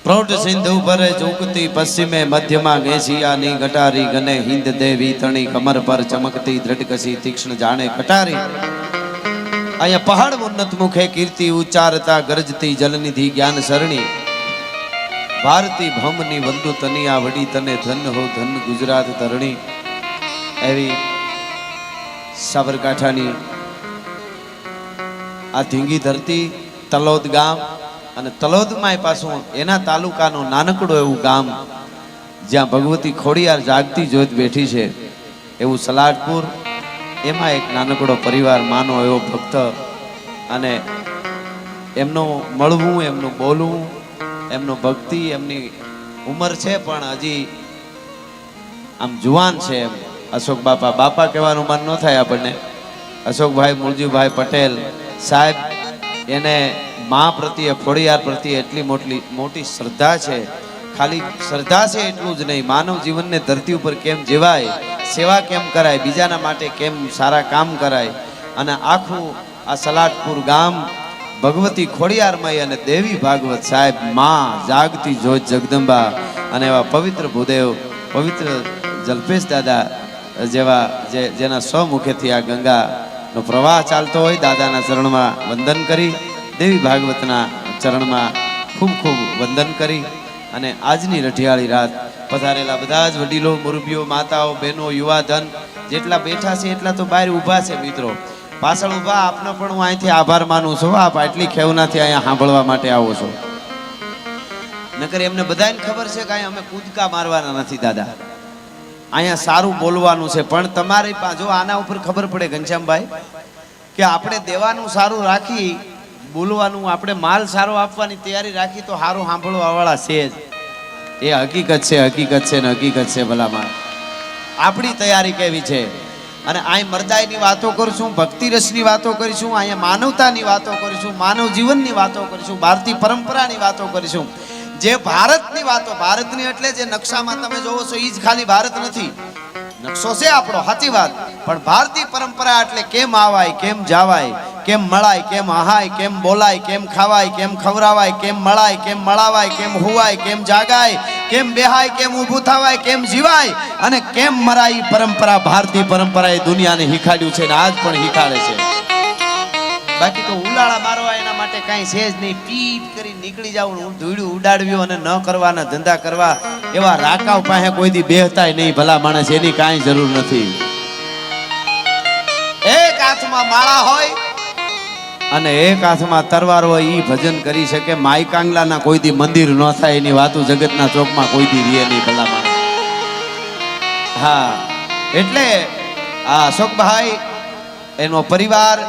પ્રૌઢ સિંધુ પર ઝૂકતી પશ્ચિમે મધ્યમાં ઘેસિયાની ગટારી ગને હિંદ દેવી તણી કમર પર ચમકતી દ્રઢકસી તીક્ષ્ણ જાણે કટારી અહીંયા પહાડ ઉન્નત મુખે કીર્તિ ઉચ્ચારતા ગરજતી જલનિધિ જ્ઞાન સરણી ભારતી ભમની વંદુ તનિયા વડી તને ધન હો ધન ગુજરાત તરણી એવી સાબરકાંઠાની આ ધીંગી ધરતી તલોદ ગામ અને તલોદમાં પાછું એના તાલુકાનું નાનકડું એવું ગામ જ્યાં ભગવતી ખોડિયાર જાગતી જોત બેઠી છે એવું સલાડપુર. એમાં એક નાનકડો પરિવાર માનો એવો ભક્ત અને એમનું મળવું એમનું બોલવું એમનું ભક્તિ એમની ઉંમર છે પણ હજી આમ જુવાન છે એમ અશોક બાપા બાપા કહેવાનું મન ન થાય આપણને. અશોકભાઈ મુળજીભાઈ પટેલ સાહેબ એને મા પ્રત્યે ખોડિયાર પ્રત્યે એટલી મોટી શ્રદ્ધા છે. ખાલી શ્રદ્ધા છે એટલું જ નહીં, માનવ જીવનને ધરતી ઉપર કેમ જીવાય, સેવા કેમ કરાય, બીજાના માટે કેમ સારા કામ કરાય. અને આખું આ સલાટપુર ગામ ભગવતી ખોડિયારમય અને દેવી ભાગવત સાહેબ માં જાગતી જોત જગદંબા અને એવા પવિત્ર ભૂદેવ પવિત્ર જલ્પેશ દાદા જેવા જેના સ્વમુખેથી આ ગંગાનો પ્રવાહ ચાલતો હોય દાદાના ચરણમાં વંદન કરી દેવી ભાગવતના ચરણમાં ખૂબ ખૂબ વંદન કરી અને આજની રઢિયાળી રાત પધારેલા બધા જ વડીલો મુરબીઓ માતાઓ બહેનો યુવાધન જેટલા બેઠા છે એટલા તો બહાર ઊભા છે મિત્રો પાછળ ઊભા. આપનો પણ હું અહીંથી આભાર માનું છું. આપ આટલી ખેવનાથી અહીંયા સાંભળવા માટે આવો છો. નકર એમને બધાને ખબર છે કે અહીંયા અમે કૂદકા મારવાના નથી દાદા, અહીંયા સારું બોલવાનું છે. પણ તમારી જો આના ઉપર ખબર પડે ઘનશ્યામભાઈ કે આપણે દેવાનું સારું રાખી બોલવાનું આપણે માલ સારો આપવાની તૈયારી રાખી તો સારું સાંભળવા વાળા છે જ. એ હકીકત છે ને હકીકત છે ભલામાં. આપણી તૈયારી કેવી છે? અને અહીં મરદાઈની વાતો કરીશું, ભક્તિ રસની વાતો કરીશું, અહીંયા માનવતાની વાતો કરીશું, માનવ જીવનની વાતો કરીશું, ભારતીય પરંપરાની વાતો કરીશું. જે ભારતની વાતો, ભારતની એટલે જે નકશામાં તમે જોવો છો એ જ ખાલી ભારત નથી, નકશો છે આપણો સાચી વાત, પણ ભારતીય પરંપરા એટલે કેમ આવાય, કેમ જાવાય, કેમ મળાય, કેમ હહાય, કેમ બોલાય, કેમ ખાવાય, કેમ ખવરાવાય, કેમ મળાય, કેમ મળાવાય, કેમ હુવાય, કેમ જાગાય, કેમ બેહાય, કેમ ઊભું થવાય, કેમ જીવાય અને કેમ મરાય. પરંપરા ભારતીય પરંપરા એ દુનિયાને શીખાડ્યું છે ને આજ પણ શીખાડે છે. બાકી તો ઉલાળા મારવા એના માટે કાંઈ છે જ નહીં. પીપ કરી નીકળી જાવ, ધૂળું ઉડાડવ્યું અને ન કરવાના ધંધા કરવા એવા રાકાવ પાસે કોઈ દી બેહતાય નહીં ભલા માણસ, એની કાંઈ જરૂર નથી. એક હાથમાં માળા હોય અને એક હાથમાં તરવાર હોય ઈ ભજન કરી શકે. માઈ કાંગલાના કોઈ દી મંદિર ન થાય એની વાતો જગતના ચોકમાં કોઈ દી રીએ નહીં ભલા માણસ. હા એટલે આ અશોકભાઈ એનો પરિવાર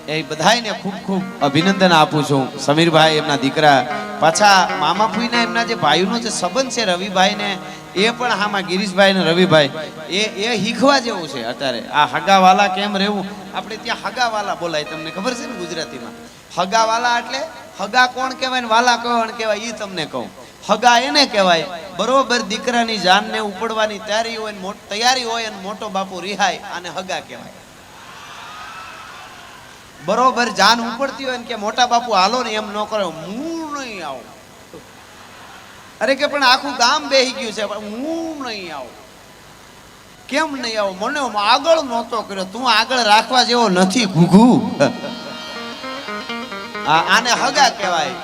એ બધાને ખૂબ ખૂબ અભિનંદન આપું છું. સમીરભાઈ એમના દીકરા પાછા મામા ફૂઈના એમના જે ભાઈઓનો જે સંબંધ છે રવિભાઈ ને એ પણ હામાં ગિરીશભાઈ ને રવિભાઈ એ શીખવા જેવું છે. અત્યારે આ હગાવાલા કેમ રહેવું, આપણે ત્યાં હગાવાલા બોલાય, તમને ખબર છે ને ગુજરાતીમાં હગાવાલા એટલે હગા કોણ કહેવાય ને વાલા કોણ કહેવાય એ તમને કહું. હગા એને કહેવાય બરોબર દીકરાની જાનને ઉપડવાની તૈયારી હોય અને મોટો બાપુ રિહાય આને હગા કહેવાય. બરોબર જાન ઉપડતી હોય ને કે મોટા બાપુ હાલો ને એમ ન કરો, હું નહીં આવું. અરે કે પણ આખું ગામ બેહી ગયું છે, હું નહીં આવું. કેમ નહીં આવું? મને આગળ નહોતો કર્યો, તું આગળ રાખવા જેવો નથી ઘૂઘુ. આને હગા કહેવાય.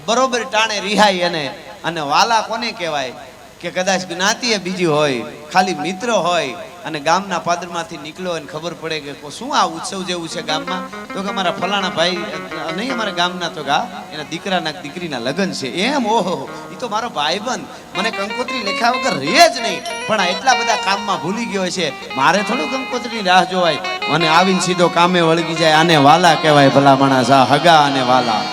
બરોબર ટાણે રિહાય એને. અને વાલા કોને કહેવાય કે કદાચ જ્ઞાતિ એ બીજી હોય, ખાલી મિત્ર હોય અને ગામના પાદરમાંથી નીકળ્યો અને ખબર પડે કે શું આ ઉત્સવ જેવું છે ગામમાં, તો કે અમારા ફલાણા ભાઈ નહીં અમારા ગામના તો એના દીકરીના લગ્ન છે. એમ ઓહો એ તો મારો ભાઈબંધ, મને કંકોત્રી લેખા વગર રહે જ નહીં, પણ આ એટલા બધા કામમાં ભૂલી ગયો છે, મારે થોડું કંકોત્રી રાહ જોવાય અને આવીને સીધો કામે વળગી જાય. આને વાલા કહેવાય ભલા માણસ. આ હગા અને વાલા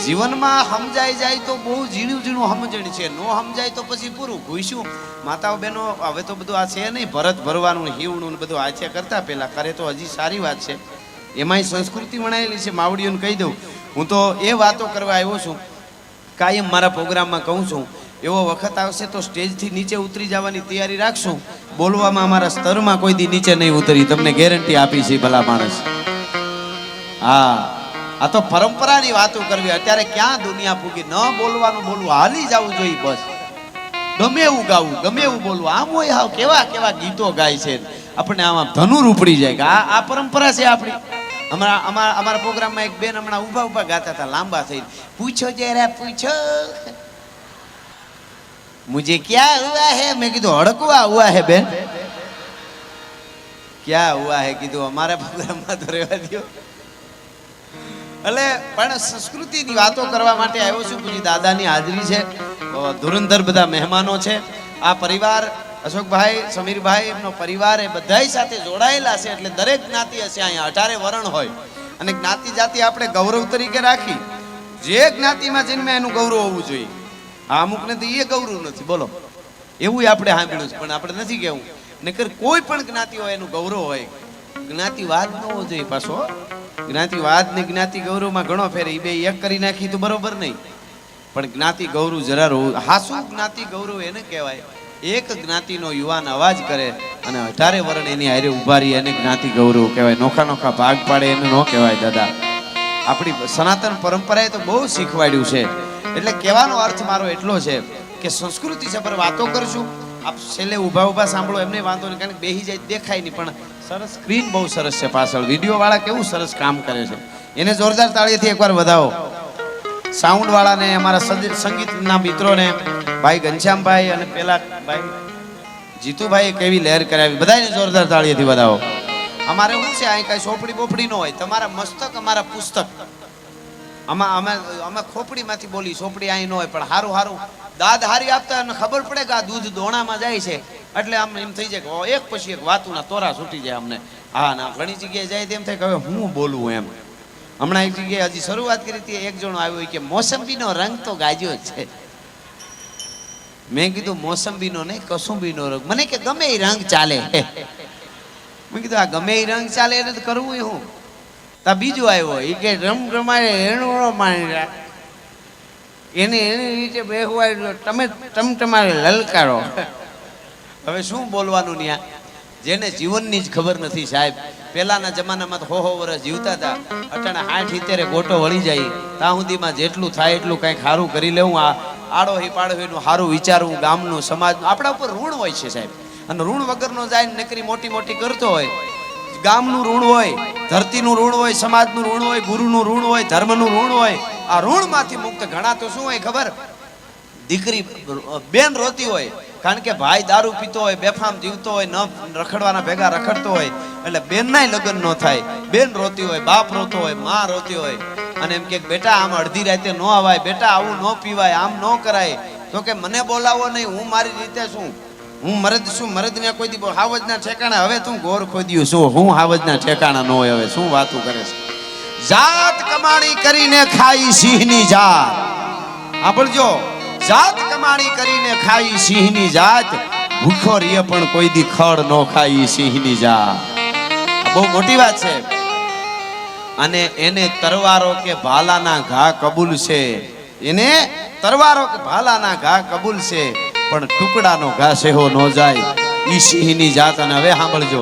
જીવનમાં સમજાઈ જાય તો બહુ ઝીણું સમજણ છે, નો સમજાય તો પછી પૂરું. ભૂઈશું માતાઓ બહેનો હવે તો બધું આ છે નહીં, ભરત ભરવાનું હીવણું બધું આછે કરતા પહેલા કરે તો હજી સારી વાત છે. એમાંય સંસ્કૃતિ વણાયેલી છે. માવડીઓને કહી દઉં, હું તો એ વાતો કરવા આવ્યો છું, કાયમ મારા પ્રોગ્રામમાં કહું છું, એવો વખત આવશે તો સ્ટેજથી નીચે ઉતરી જવાની તૈયારી રાખશું. બોલવામાં અમારા સ્તરમાં કોઈ દી નીચે નહીં ઉતરી, તમને ગેરંટી આપી છે ભલા માણસ. હા આ તો પરંપરાની વાતો કરવી. અત્યારે ક્યાં દુનિયા પૂગી, ન બોલવાનું બોલવું, હાલી જવું જોઈએ બસ. ગમે એવું ગાવું, ગમે એવું બોલવું. આમ હોય હાવ કેવા કેવા ગીતો ગાય છે, આપણને આમાં ધનુર ઉપડી જાય કે આ પરંપરા છે આપણી. અમારા પ્રોગ્રામમાં એક બેન હમણાં ઊભા ઊભા ગાતા હતા, લાંબા થઈ, પૂછો જરા પૂછો મુझे क्या हुआ है. મેં કીધું હડકવા હુઆ હે બેન, ક્યાં હુઆ હે કીધું. અમારા પ્રોગ્રામમાં તો રહેવા દો. એટલે પણ સંસ્કૃતિની વાતો કરવા માટે આવ્યો છું. પૂજી દાદાની હાજરી છે, ધુરંધર બધા મહેમાનો છે. આ પરિવાર અશોકભાઈ, સમીરભાઈ, એમનો પરિવાર એ બધાય સાથે જોડાયેલા છે. એટલે દરેક જ્ઞાતિ હશે અહીંયા, 18 વર્ણ હોય અને જ્ઞાતિ જાતિ આપણે ગૌરવ તરીકે રાખી. જે જ્ઞાતિમાં જન્મે એનું ગૌરવ હોવું જોઈએ. આ અમુકને તો એ ગૌરવ નથી, બોલો એવું આપણે સાંભળ્યું છે, પણ આપણે નથી કહેવું. નકર કોઈ પણ જ્ઞાતિ હોય એનું ગૌરવ હોય. જ્ઞાતિવાદ ન હોવો જોઈએ પાછો. જ્ઞાતિવાદ ને જ્ઞાતિ ગૌરવમાં ઘણો ફેર, એ બે એક કરી નાખી તો બરોબર નહીં. પણ જ્ઞાતિ ગૌરવ જરા હાસુ જ્ઞાતિ ગૌરવ એને કહેવાય. એક જ્ઞાતિનો યુવાન અવાજ કરે અને 18 વર્ણ એની હારે ઉભા રહી, એને જ્ઞાતિ ગૌરવ કહેવાય. નોખા નોખા ભાગ પાડે એને ન કહેવાય. દાદા આપણી સનાતન પરંપરાએ તો બહુ શીખવાડ્યું છે. એટલે કહેવાનો અર્થ મારો એટલો છે કે સંસ્કૃતિ છે પર વાતો કરશું. આપ છેલ્લે ઊભા ઊભા સાંભળો એમને વાંધો નહીં, કારણ કે બેહી જાય દેખાય નહીં. પણ સરસ સ્ક્રીન બહુ સરસ છે પાછળ, વિડીયો વાળા કેવું સરસ કામ કરે છે. એને જોરદાર તાળીથી એકવાર વધાવો. સાઉન્ડ વાળાને, અમારા સંગીતના મિત્રોને, ભાઈ ઘનશ્યામભાઈ અને પેલા ભાઈ જીતુભાઈ કેવી લહેર કરાવી, બધાને જોરદાર તાળીથી વધાવો. અમારે શું છે, અહીં કઈ સોપડી બોપડી ન હોય. તમારા મસ્તક અમારા પુસ્તક. અમે ખોપડીમાંથી બોલી, સોપડી અહીં ન હોય. પણ હારું હારું દાદ હારી આપતા અને ખબર પડે કે આ દૂધ દોણામાં જાય છે, એટલે અમને એમ થઈ જાય કે એક પછી એક વાતુના તોરા છૂટી જાય અમને. હા ના, ઘણી જગ્યાએ જાય તેમ થાય કે હવે હું બોલું એમ. હમણાં એક જગ્યાએ હજી શરૂઆત કરી હતી, એક જણો આવ્યો કે મોસંબીનો રંગ તો ગાજ્યો જ છે. મેં કીધું મોસંબીનો નહીં, કસુંબીનો રંગ. મને કે ગમે એ રંગ ચાલે. મેં કીધું આ ગમે એ રંગ ચાલે એટલે કરવું હું. તા બીજું આવ્યો, એ કે રમ રમાડે એનું માની એને એની રીતે બેહવાય, તમે તમારે લલકારો. હવે શું બોલવાનું ત્યાં? જેને જીવનની જ ખબર નથી સાહેબ. પહેલાના જમાનામાં તો 100 વર્ષ જીવતા હતા. અટાણે 60-70 ગોટો વળી જાય. ત્યાં સુધીમાં જેટલું થાય એટલું કંઈક સારું કરી લેવું. આ આડોહી પાડોહીનું સારું વિચારવું, ગામનું, સમાજનું. આપણા ઉપર ઋણ હોય છે સાહેબ, અને ઋણ વગરનો જાય નકરી મોટી મોટી કરતો હોય. ગામનું ઋણ હોય, ધરતીનું ઋણ હોય, સમાજનું ઋણ હોય, ગુરુનું ઋણ હોય, ધર્મનું ઋણ હોય. આ ઋણમાંથી મુક્ત ઘણા તો શું હોય ખબર? દીકરી બેન રોતી હોય, કારણ કે ભાઈ દારૂ પીતો હોય, બેફામ જીવતો હોય, ન રખડવાના ભેગા રખડતો હોય, એટલે બેનનાય લગ્ન ન થાય. બેન રોતી હોય, બાપ રોતો હોય, માં રોતી હોય, અને એમ કે બેટા આમ અડધી રાતે ન આવાય, બેટા આવું ન પીવાય, આમ ન કરાય. તો કે મને બોલાવો નહીં, હું મારી રીતે શું, હું મરદ છું. મરદ ને કોઈ દી હાવજના ઠેકાણા. હવે તું ગોર ખોદ્યું શું? હું હાવજના ઠેકાણા ન હોય. હવે શું વાતું કરે છે? જાત કમાણી કરીને ખાઈ સિંહની જાત. સાંભળજો, જાત કમાણી કરીને ખાઈ સિંહની જાત, ભૂખો રીએ પણ કોઈ દી ખડ નો ખાઈ સિંહની જાત. બહુ મોટી વાત છે. અને એને તરવારો કે ભાલાના ઘા કબૂલ છે. એને તરવારો કે ભાલાના ઘા કબૂલ છે, પણ ટુકડાનો ઘા સેહો ન જાય. ઈ સિંહની જાત. અને હવે સાંભળજો,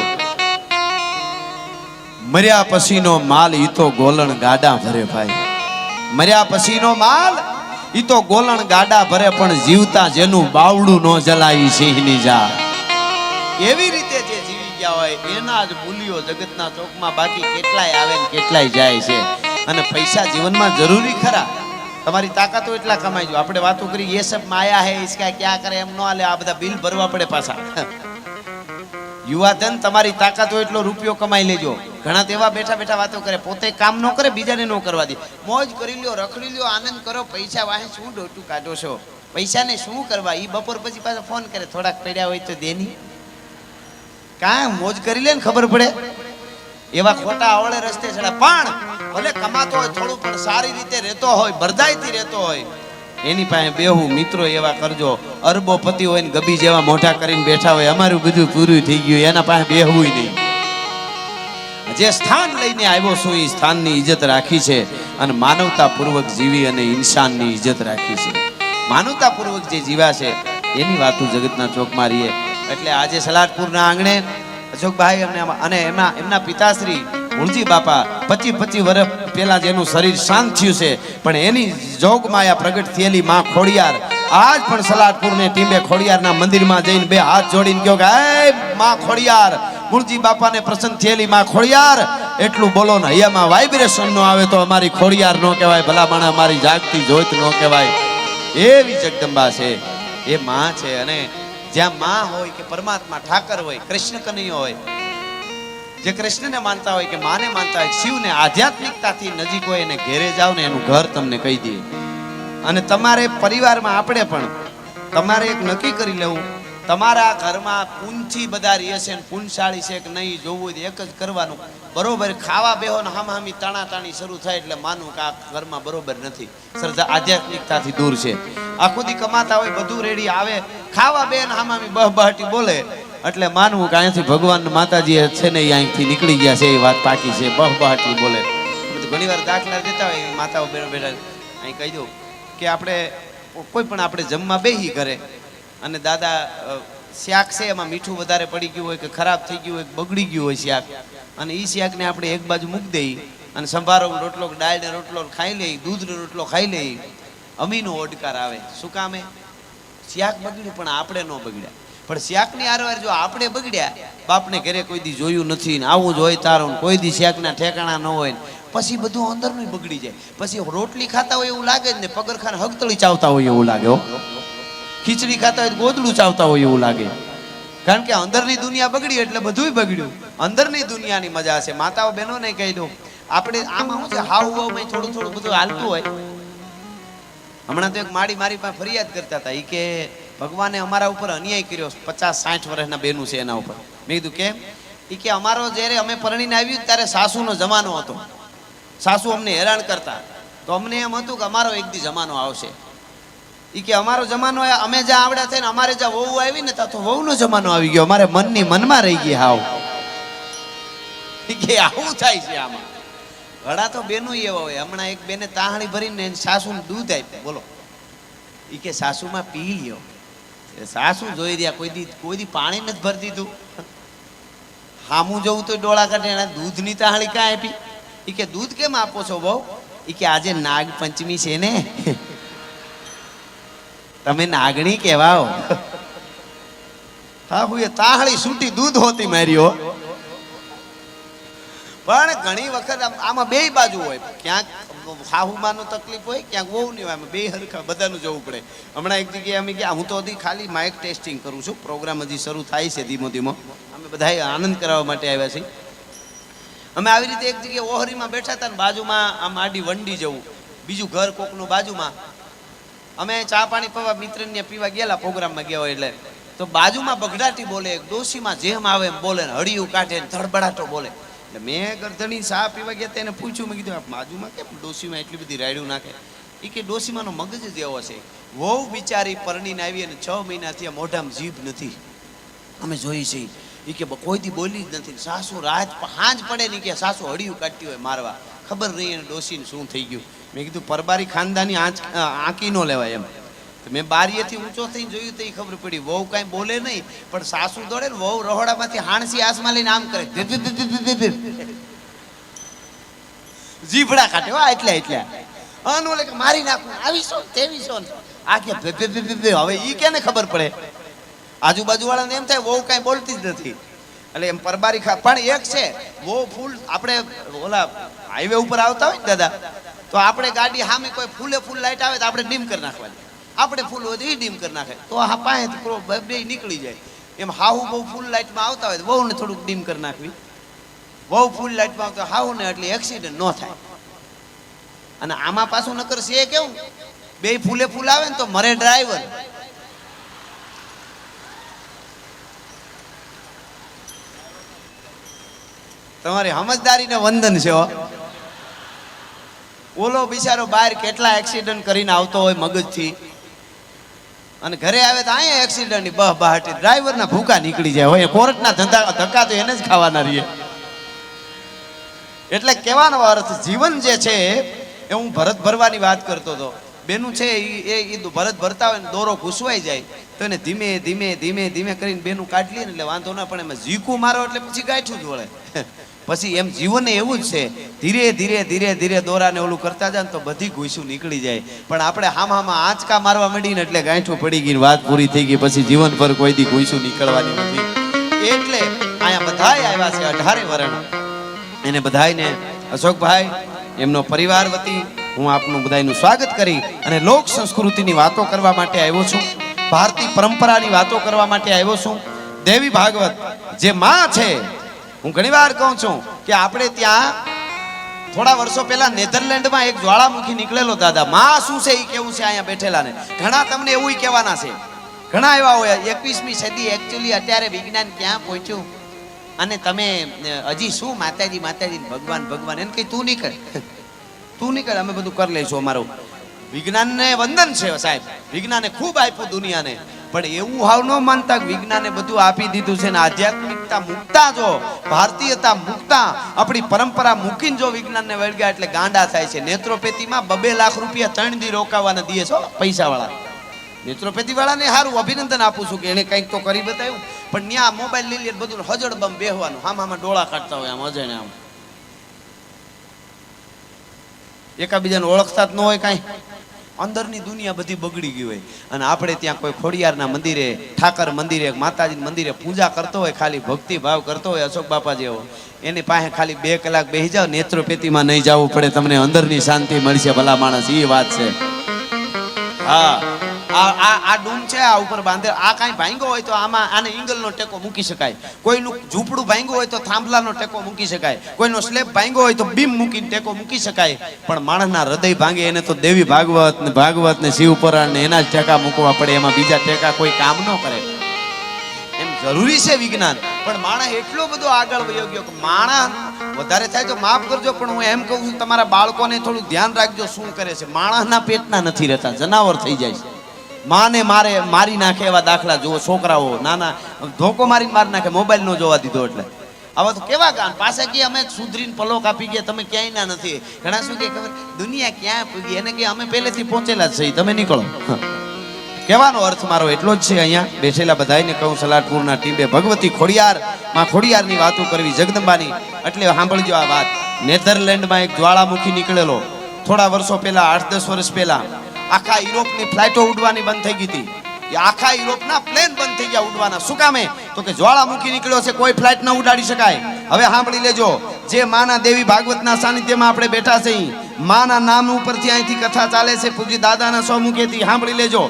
મર્યા પછીનો માલ ઈ તો ગોલણ ગાડા ભરે ભાઈ. મર્યા પછીનો માલ ઈ તો ગોલણ ગાડા ભરે, પણ જીવતા જેનું બાવડું ન જલાય સિંહની જાત. એવી રીતે જે જીવી ગયા હોય એના જ મૂલ્યો જગતના ચોકમાં બાકી કેટલાય આવે ને કેટલાય જાય છે. અને પૈસા જીવનમાં જરૂરી ખરા. તમારી તાકાત હોય એટલા કમાઈજો. આપણે વાતો કરી એ સબ માયા હે, ઇસકા ક્યાં કરે એમ ન હાલે. આ બધા બિલ ભરવા પડે પાછા. યુવાધન તમારી તાકાત હોય એટલો રૂપિયો કમાઈ લેજો. ઘણા તેવા બેઠા બેઠા વાતો કરે, પોતે કામ ન કરે, બીજાને ન કરવા દે. મોજ કરી લ્યો, રખડી લ્યો, આનંદ કરો. પૈસા વાહે શું ડોટું કાઢો છો? પૈસાને શું કરવા? ઈ બપોર પછી પાછા ફોન કરે, થોડાક પડ્યા હોય તો દેની. કાં મોજ કરી લે ને ખબર પડે. એવા ખોટા અવળે રસ્તે ચડે. પણ ભલે કમાતો હોય થોડું, પણ સારી રીતે રહેતો હોય, બરદાઈથી રહેતો હોય, એની પાસે બેહું. મિત્રો એવા કરજો. અરબોપતિ હોય ને ગબી જેવા મોઢા કરીને બેઠા હોય, અમારું બધું પૂરું થઈ ગયું, એના પાસે બેહવું નહીં. જે સ્થાન લઈને આવ્યો છું એ સ્થાનની ઇજ્જત રાખી છે, અને માનવતાપૂર્વક જીવી અને ઇન્સાનની ઇજ્જત રાખી છે. માનવતાપૂર્વક જે જીવા છે એની વાતો જગતના ચોકમાં રહીએ. એટલે આજે સલાટપુરના આંગણે અશોકભાઈ અને એમના પિતાશ્રી મૂળજી બાપા 25 વર્ષ પહેલા જેનું શરીર શાંત થયું છે, પણ એની જોગ માયા પ્રગટ થયેલી માં ખોડિયાર આજ પણ સલાટપુરની ટીમે ખોડિયારના મંદિરમાં જઈને બે હાથ જોડીને કહ્યો કે હે માં ખોડિયાર, મૂળજી બાપાને પ્રસન્ન થયેલી માં ખોડિયાર, એટલું બોલો ને અહીંયામાં વાઇબ્રેશન નો આવે તો અમારી ખોડિયાર નો કહેવાય, ભલા માણા અમારી જાગતી જ્યોત નો કહેવાય. એવી જગદંબા છે, એ માં છે. અને જ્યાં માં હોય કે પરમાત્મા ઠાકર હોય, કૃષ્ણ કનૈયો હોય, જે કૃષ્ણને માનતા હોય કે માને માનતા હોય, શિવને આધ્યાત્મિકતાથી નજીક હોય એને ઘેરે જાવ ને એનું ઘર તમને કહી દે. અને તમારે પરિવારમાં આપણે પણ તમારે એક નક્કી કરી લેવું, તમારા ઘરમાં પૂંછી બધા રહે છે ને પૂંછાળી છે કે નહીં જોવું એક જ કરવાનું. બરોબર ખાવા બેહો ને હામી તાણાતાણી શરૂ થાય એટલે માનવું કે આ ઘરમાં બરોબર નથી, સરજા આધ્યાત્મિકતાથી દૂર છે. આખું દી કમાતા હોય બધું રેડી આવે, ખાવા બે ને હામી બહબહાટી બોલે એટલે માનવું કે અહીંયાથી ભગવાન માતાજી છે ને અહીંથી નીકળી ગયા છે, એ વાત પાકી છે. બહબહાટી બોલે ઘણી વાર દાખલા દેતા હોય માતાઓ બેઠા અહીં કહી દઉં કે આપણે કોઈ પણ આપણે જમવા બેહી કરે અને દાદા શાક છે એમાં મીઠું વધારે પડી ગયું હોય કે ખરાબ થઈ ગયું હોય, બગડી ગયું હોય શાક, અને એ શાકને આપણે એક બાજુ મૂકી દઈએ અને સંભારો રોટલો દાળને રોટલો ખાઈ લઈએ, દૂધનો રોટલો ખાઈ લઈએ, અમીનો ઓડકાર આવે. શું કામે? શાક બગડ્યું પણ આપણે ન બગડ્યા. પણ શાકની આરવાર જો આપણે બગડ્યા, બાપને ઘરે કોઈ દી જોયું નથી ને આવું જ હોય તારું, કોઈ દી શાકના ઠેકાણા ન હોય, પછી બધું અંદરનું બગડી જાય. પછી રોટલી ખાતા હોય એવું લાગે ને પગરખાને હગતળી ચાવતા હોય એવું લાગે, ખીચડી ખાતા હોય ગોદડું ચાવતા હોય એવું લાગે. કારણ કે અંદરની દુનિયા બગડી એટલે બધું બગડ્યું. અંદરની દુનિયાની મજા છે. માતાઓ બહેનો ને કહી દઉં, આપણે આમાં શું છે હાવ હાવમાં થોડું થોડું બધું હાલતું હોય. હમણાં તો એક મારી પાસે ફરિયાદ કરતા હતા, એ કે ભગવાને અમારા ઉપર અન્યાય કર્યો, 50-60 વર્ષના બેનું છે એના ઉપર. મેં કીધું કેમ? એ કે અમારો જ્યારે અમે પરણીને આવ્યું ત્યારે સાસુનો જમાનો હતો, સાસુ અમને હેરાન કરતા, તો અમને એમ હતું કે અમારો એક દી જમાનો આવશે. એ કે અમારો જમાનો અમે જ્યાં આવડ્યા થઈને અમારે જ્યાં વહુ આવી ને ત્યાં તો વહુનો જમાનો આવી ગયો, અમારે મનની મનમાં રહી ગઈ હાવ. એ કે આવું થાય છે આમાં. ઘણા તો બેનું એવા હોય. હમણાં એક બેને તાહણી ભરીને સાસુને દૂધ આપ્યું, બોલો. એ કે સાસુમાં પી લ્યો. સાસુ જોઈ રહ્યા, કોઈ દી પાણી નથી ભરી દીધું. હામું જવું તો ડોળા કાઢે, એના દૂધની તાહણી ક્યાં આપી? એ કે દૂધ કેમ આપો છો બહુ? એ કે આજે નાગ પંચમી છે ને, તમે નાગણી કહેવાઓ. હા હું એ તાહળી છૂટી દૂધ હોતી માર્યો. પણ ઘણી વખત આમાં બે બાજુ હોય, ક્યાંક સાહુમાનો તકલીફ હોય, ક્યાંક વહુ નહીં હોય, બે હરખા બધાનું જવું પડે. હમણાં એક જગ્યાએ અમે ગયા, હું તો હજી ખાલી માઇક ટેસ્ટિંગ કરું છું, પ્રોગ્રામ હજી શરૂ થાય છે ધીમો ધીમો. અમે બધા આનંદ કરાવવા માટે આવ્યા છીએ. અમે આવી રીતે એક જગ્યાએ ઓહરીમાં બેઠા હતા ને બાજુમાં આમ આડી વંડી જવું, બીજું ઘર કોકનું બાજુમાં. અમે ચા પાણી પીવા મિત્રને પીવા ગયેલા, પ્રોગ્રામમાં ગયા હોય એટલે, તો બાજુમાં બગડાટી બોલે, ડોશીમાં જેમ આવે એમ બોલે, હળિયું કાઢે ને ધડબડાટો બોલે. એટલે મેં ગરદણી ચા પીવા ગયા તેને પૂછ્યું, મેં કીધું બાજુમાં કેમ ડોશીમાં એટલી બધી રાયડું નાખે? એ કે ડોશીમાંનો મગજ જ એવો છે, વહુ બિચારી પરણીને આવી અને 6 મહિના થયા મોઢામાં જીભ નથી, અમે જોઈ છે. એ કે કોઈથી બોલી જ નથી. સાસુ રાત હાંજ પડે ને કે સાસુ હળિયું કાઢતી હોય મારવા, ખબર નહીં એને ડોશીને શું થઈ ગયું. મેં કીધું પરબારી ખાનદાની આંકી નો લેવાય એમ. મેં બારીએથી ઊંચો થઈને જોયું તો એ ખબર પડી, વહુ કાંઈ બોલે નહીં પણ સાસુ દોડે ને, વહુ રહોડામાંથી હાણસી આસમાં લઈને આમ કરે, જીભડા કાઢે એટલા એટલા. અનોલે કે મારી નાખું, આવી છો તેવી છો, આ કે હવે ઈ કેને ખબર પડે? આજુબાજુ વાળાને એમ થાય વહુ કાંઈ બોલતી જ નથી. એટલે એમ પરબારી પણ એક છે, વહુ ફૂલ આપણે ઓલા હાઈવે ઉપર આવતા હોય ને દાદા, તો આપણે ગાડી સામે કોઈ ફૂલે ફૂલ લાઈટ આવે તો આપણે ડીમ કરી નાખવાની, આપણે ફૂલ હોય તો એ ડીમ કરી નાખે, તો આ પાસે બે નીકળી જાય. એમ હાહુ બહુ ફૂલ લાઈટમાં આવતા હોય તો વહુને થોડુંક ડીમ કરી નાખવી. વહુ ફૂલ લાઈટમાં આવતા હાહુ ને એટલે એક્સિડન્ટ ન થાય. અને આમાં પાછું નકર છે કેવું, બે ફૂલે ફૂલ આવે ને તો મરે ડ્રાઈવર. તમારી સમજદારીને વંદન છે. ઓલો બિચારો બહાર કેટલા એક્સિડન્ટ કરીને આવતો હોય મગજથી, અને ઘરે આવે તો અહીંયા એક્સિડન્ટની બહાટી, ડ્રાઈવરના ભૂકા નીકળી જાય હોય. કોર્ટના ધક્કા તો એને જ ખાવાના રહીએ. એટલે કહેવાનો અર્થ જીવન જે છે એ હું ભરત ભરવાની વાત કરતો હતો. બેનું છે એ ભરત ભરતા હોય ને દોરો ઘૂસવાઈ જાય તો એને ધીમે ધીમે ધીમે ધીમે કરીને બેનું કાઢી લે ને એટલે વાંધો ના. પણ એમાં ઝીકું મારો એટલે પછી ગાંઠું જ વળે. પછી એમ જીવન એવું જ છે, ધીરે ધીરે ધીરે ધીરે દોરાને ઓલું કરતા જાય ને તો બધી ઘૂસું નીકળી જાય. પણ આપણે હામાં આંચકા મારવા માંડીને એટલે ગાંઠું પડી ગઈ, વાત પૂરી થઈ ગઈ, પછી જીવન પર કોઈ દી ઘૂસું નીકળવાની નથી. એટલે અહીંયા બધાય આવ્યા છે 18 વરણ. એને બધાયને અશોકભાઈ એમનો પરિવાર વતી હું આપનું બધાયનું સ્વાગત કરી અને લોક સંસ્કૃતિની વાતો કરવા માટે આવ્યો છું, ભારતીય પરંપરાની વાતો કરવા માટે આવ્યો છું. દેવી ભાગવત જે માં છે, હું ઘણીવાર કહું છું કે આપણે ત્યાં થોડા વર્ષો પહેલા નેધરલેન્ડમાં એક જ્વાળામુખી નીકળેલો દાદા. માં શું છે એ કેવું છે અહીંયા બેઠેલા ને ઘણા તમને એવું કહેવાના છે, ઘણા એવા હોય 21મી સદી એકચ્યુઅલી અત્યારે વિજ્ઞાન ક્યાં પહોંચ્યું અને તમે હજી શું માતાજી માતાજી ભગવાન ભગવાન એને કઈ તું નીકળ તું નીકળ, અમે બધું કરી લઈશું. અમારું વિજ્ઞાનને વંદન છે સાહેબ, વિજ્ઞાને ખૂબ આપ્યું દુનિયાને, પણ એવું હાવ ન માનતા કે વિજ્ઞાને બધું આપી દીધું છે ને આધ્યાત્મિકતા મૂકતા જો ભારતીયતા મૂકતા આપણી પરંપરા મૂકીને જો વિજ્ઞાનને વળગ્યા એટલે ગાંડા થાય છે. નેત્રોપેથીમાં 2 લાખ રૂપિયા 3 દી રોકાવાના દીએ છો પૈસાવાળા. નેત્રોપેથી વાળાને સારું અભિનંદન આપું છું કે એને કંઈક તો કરી બતાવ્યું, પણ ત્યાં મોબાઈલ લઈ લે બધું હજડબમ બેહવાનું, આમાં ડોળા કાઢતા હોય આમ અજાણે આમ, એકાબીજાને ઓળખતા જ ન હોય કાંઈ. અંદરની દુનિયા બધી બગડી ગઈ હોય અને આપણે ત્યાં કોઈ ખોડિયારના મંદિરે, ઠાકર મંદિરે, માતાજીના મંદિરે પૂજા કરતો હોય, ખાલી ભક્તિ ભાવ કરતો હોય અશોક બાપા જેવો, એની પાસે ખાલી 2 કલાક બેસી જાવ, નેત્રોપેથીમાં નહીં જવું પડે, તમને અંદરની શાંતિ મળશે. ભલા માણસ એ વાત છે. હા, આ ડૂમ છે, આ ઉપર બાંધે, આ કાંઈ ભાંગો હોય તો આમાં આને ઇંગલનો ટેકો મૂકી શકાય, કોઈનું ઝૂંપડું ભાંગો હોય તો થાંભલાનો ટેકો મૂકી શકાય, કોઈનો સ્લેબ ભાંગો હોય તો બીમ મૂકીને ટેકો મૂકી શકાય, પણ માણસના હૃદય ભાંગે એને તો દેવી ભાગવત ને શિવ પુરાણ ને એના જ ટેકા મૂકવા પડે, એમાં બીજા ટેકા કોઈ કામ ન કરે. એમ જરૂરી છે વિજ્ઞાન, પણ માણસ એટલો બધો આગળ વયો ગયો કે માણસ વધારે થાય તો માફ કરજો, પણ હું એમ કહું છું તમારા બાળકોને થોડું ધ્યાન રાખજો શું કરે છે. માણસના પેટના નથી રહેતા, જનાવર થઈ જાય છે. માને મારી નાખે એવા દાખલા જુઓ. છોકરાઓ નાના ધોકો મારીને મારી નાખે, મોબાઈલ નો જોવા દીધો એટલે. આવા તો કેવા કામ પાસે કે અમે સુધરીને પલોક આપી ગયા, તમે ક્યાંય ના નથી. ઘણા શું કે ખબર દુનિયા ક્યાં પૂગી, એને કે અમે પહેલેથી પહોંચેલા જ છીએ, તમે નીકળો. કહેવાનો અર્થ મારો એટલો જ છે. અહીંયા બેઠેલા બધાને કહું, સલાટપુરના ટીમે ભગવતી ખોડિયાર માં ખોડિયારની વાતો કરવી, જગદંબાની. એટલે સાંભળજો આ વાત. નેધરલેન્ડમાં એક જ્વાળામુખી નીકળેલો થોડા વર્ષો પહેલા, 8-10 વર્ષ પહેલા. આખા યુરોપની ફ્લાઇટો ઉડવાની બંધ થઈ ગઈ હતી. આખા યુરોપના પ્લેન બંધ થઈ ગયા ઉડવાના. શું કામે? તો કે જ્વાળામુખી નીકળ્યો છે, કોઈ ફ્લાઇટ ન ઉડાડી શકાય. હવે સાંભળી લેજો, જે માના દેવી ભાગવતના સાનિધ્યમાં આપણે બેઠા છે, માના નામ ઉપરથી અહીંથી કથા ચાલે છે, પૂજી દાદાના સ્વમુખેથી. સાંભળી લેજો,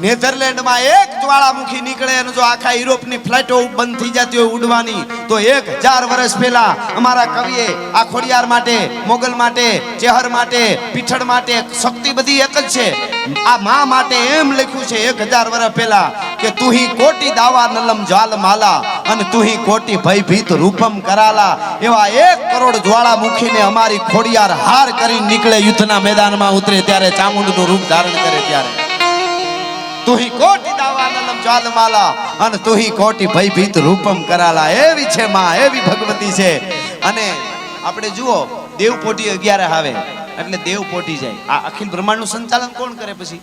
નેધરલેન્ડમાં એક જ્વાળામુખી નીકળે અને જો આખા યુરોપની ફ્લાઇટો બંધ થઈ જતી હોય ઉડવાની, તો 1000 વર્ષ પહેલા અમારા કવિએ આ ખોડિયાર માટે, મોગલ માટે, ચેહર માટે, પીઠળ માટે શક્તિ બધી એક જ છે. આ મા માટે એમ લખ્યું છે 1000 વર્ષ પહેલા કે તુહી કોટી દાવા નલમ જાલ માલા અને તુહી કોટી ભયભીત રૂપમ કરાલા. એવા 1 કરોડ જ્વાળામુખીને અમારી ખોડિયાર હાર કરી નીકળે, યુદ્ધના મેદાનમાં ઉતરે ત્યારે, ચામુંડનું રૂપ ધારણ કરે ત્યારે. તુહી કોટી દાવાનલમ જ્વાલમાલા અને તુહી કોટી ભયભીત રૂપમ કરાલા. એવી છે માં, એવી ભગવતી છે. અને આપણે જુઓ, દેવપોટી 11 આવે એટલે દેવ પોટી જાય. આ અખિલ બ્રહ્માંડનું સંચાલન કોણ કરે? પછી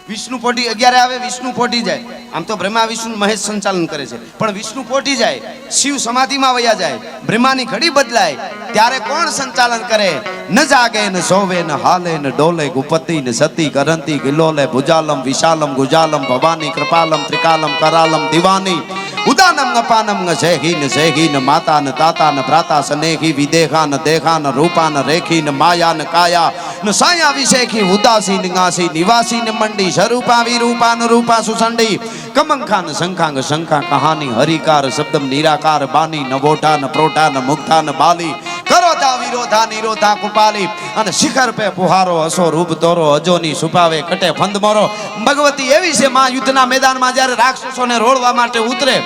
વિષ્ણુ પોટી 11 આવે, વિષ્ણુ પોટી જાય. આમ તો બ્રહ્મા વિષ્ણુ મહેશ સંચાલન કરે છે, પણ વિષ્ણુ પોટી જાય, શિવ સમાધિમાં વયા જાય, બ્રહ્માની ઘડી બદલાય, ત્યારે કોણ સંચાલન કરે? ન જાગે ન સોવે ન હાલે ન ડોલે, ગુપતિ ન સતી કરંતી ગિલોલે, ભુજાલમ વિશાલમ ગુજાલમ ભવાની કૃપાલમ ત્રિકાલમ કરાલમ દિવાની, ઉદાનમ ન પાનમ ન શેહી ન શેહી ન માતા ન તાતા ન ભ્રાતા સ્નેહી, વિદેખા ન દેખા ન રૂપા ન રેખી ન માયા ન કાયા ન સાયા વિશેખી, ઉદાસી ન ગાસી નિવાસી ન મંડી, સ્વરૂપા વિરૂપા ન રૂપા સુસંડી, કમંખા ન શંખા ન શંખા કહાની, હરિકાર શબ્દમ નિરાકાર બાની, નવોઠા ન પ્રોઠા ન મુક્તા ન બાલી, કરોધા વિરોધા નિરોધા કૃપાલી, અને શિખર પે પુહારો હસો રૂપ તોરો, અજોની છુપાવે કટે ફંદ મોરો. ભગવતી એવી છે માં, યુદ્ધના મેદાનમાં જ્યારે રાક્ષસોને રોળવા માટે ઉતરે,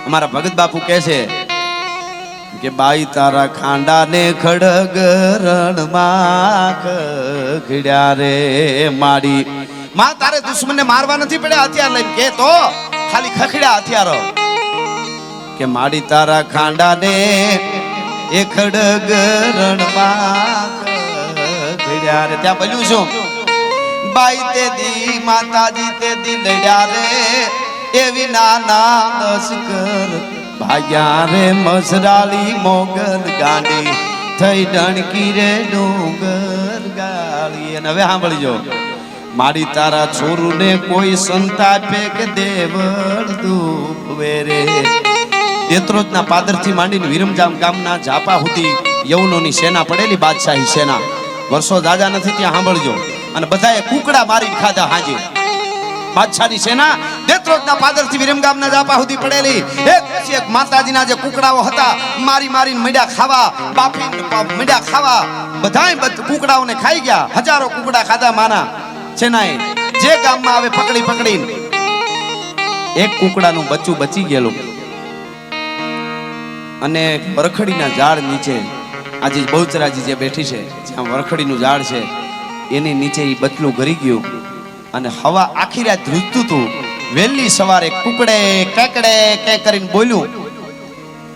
અમારા ભગત બાપુ કહે છે કે બાઈ તારા ખાંડા ને ખડગ રણમાં ખડ્યા રે માડી. માં તારે દુશ્મનને મારવા નથી પડ્યા હથિયાર લઈને, કે તો ખાલી ખખડ્યા હથિયારો. કે માડી તારા ખાંડા ને એ ખડગ રણમાં ખડ્યા રે. ત્યાં બોલ્યું શું? બાઈ તે દી માતાજી તે દી લડ્યા રે, એવી નાના લશ્કર ભાગ્યા રે મસરાલી મોગલ ગાંડી થઈ ડણકી રે ડુંગર ગાળી. અને હવે સાંભળજો, મારી તારા છોરું ને કોઈ સંતાપે કે દેવળ દુભવે રે. દેત્રોજના પાદરથી માંડીને વિરમજામ ગામના ઝાપા સુધી યવનોની સેના પડેલી, બાદશાહી સેના. વર્ષો દાદા નથી ત્યાં સાંભળજો. અને બધાએ કુકડા મારીને ખાધા હાજે. બાદશાહની સેના દેત્રોજના પાદરથી વિરમગામના ઝાપા સુધી પડેલી. એક પછી એક માતાજીના જે કુકડાઓ હતા મારી મારીને મડ્યા ખાવા, બાફીને મડ્યા ખાવા. બધાય કુકડાઓને ખાઈ ગયા. હજારો કુકડા ખાધા માના સેનાએ. જે ગામમાં આવે પકડી પકડીને એક કુકડાનું બચ્ચું બચી ગયેલું. અને વરખડીના ઝાડ નીચે આજે બહુચરાજી જે બેઠી છે, જ્યાં વરખડીનું ઝાડ છે એની નીચે એ બચલું ગરી ગયું. અને હવા આખી રાત ધ્રુજતું હતું. વહેલી સવારે કુકડે કેકડે કે કરીને બોલ્યું.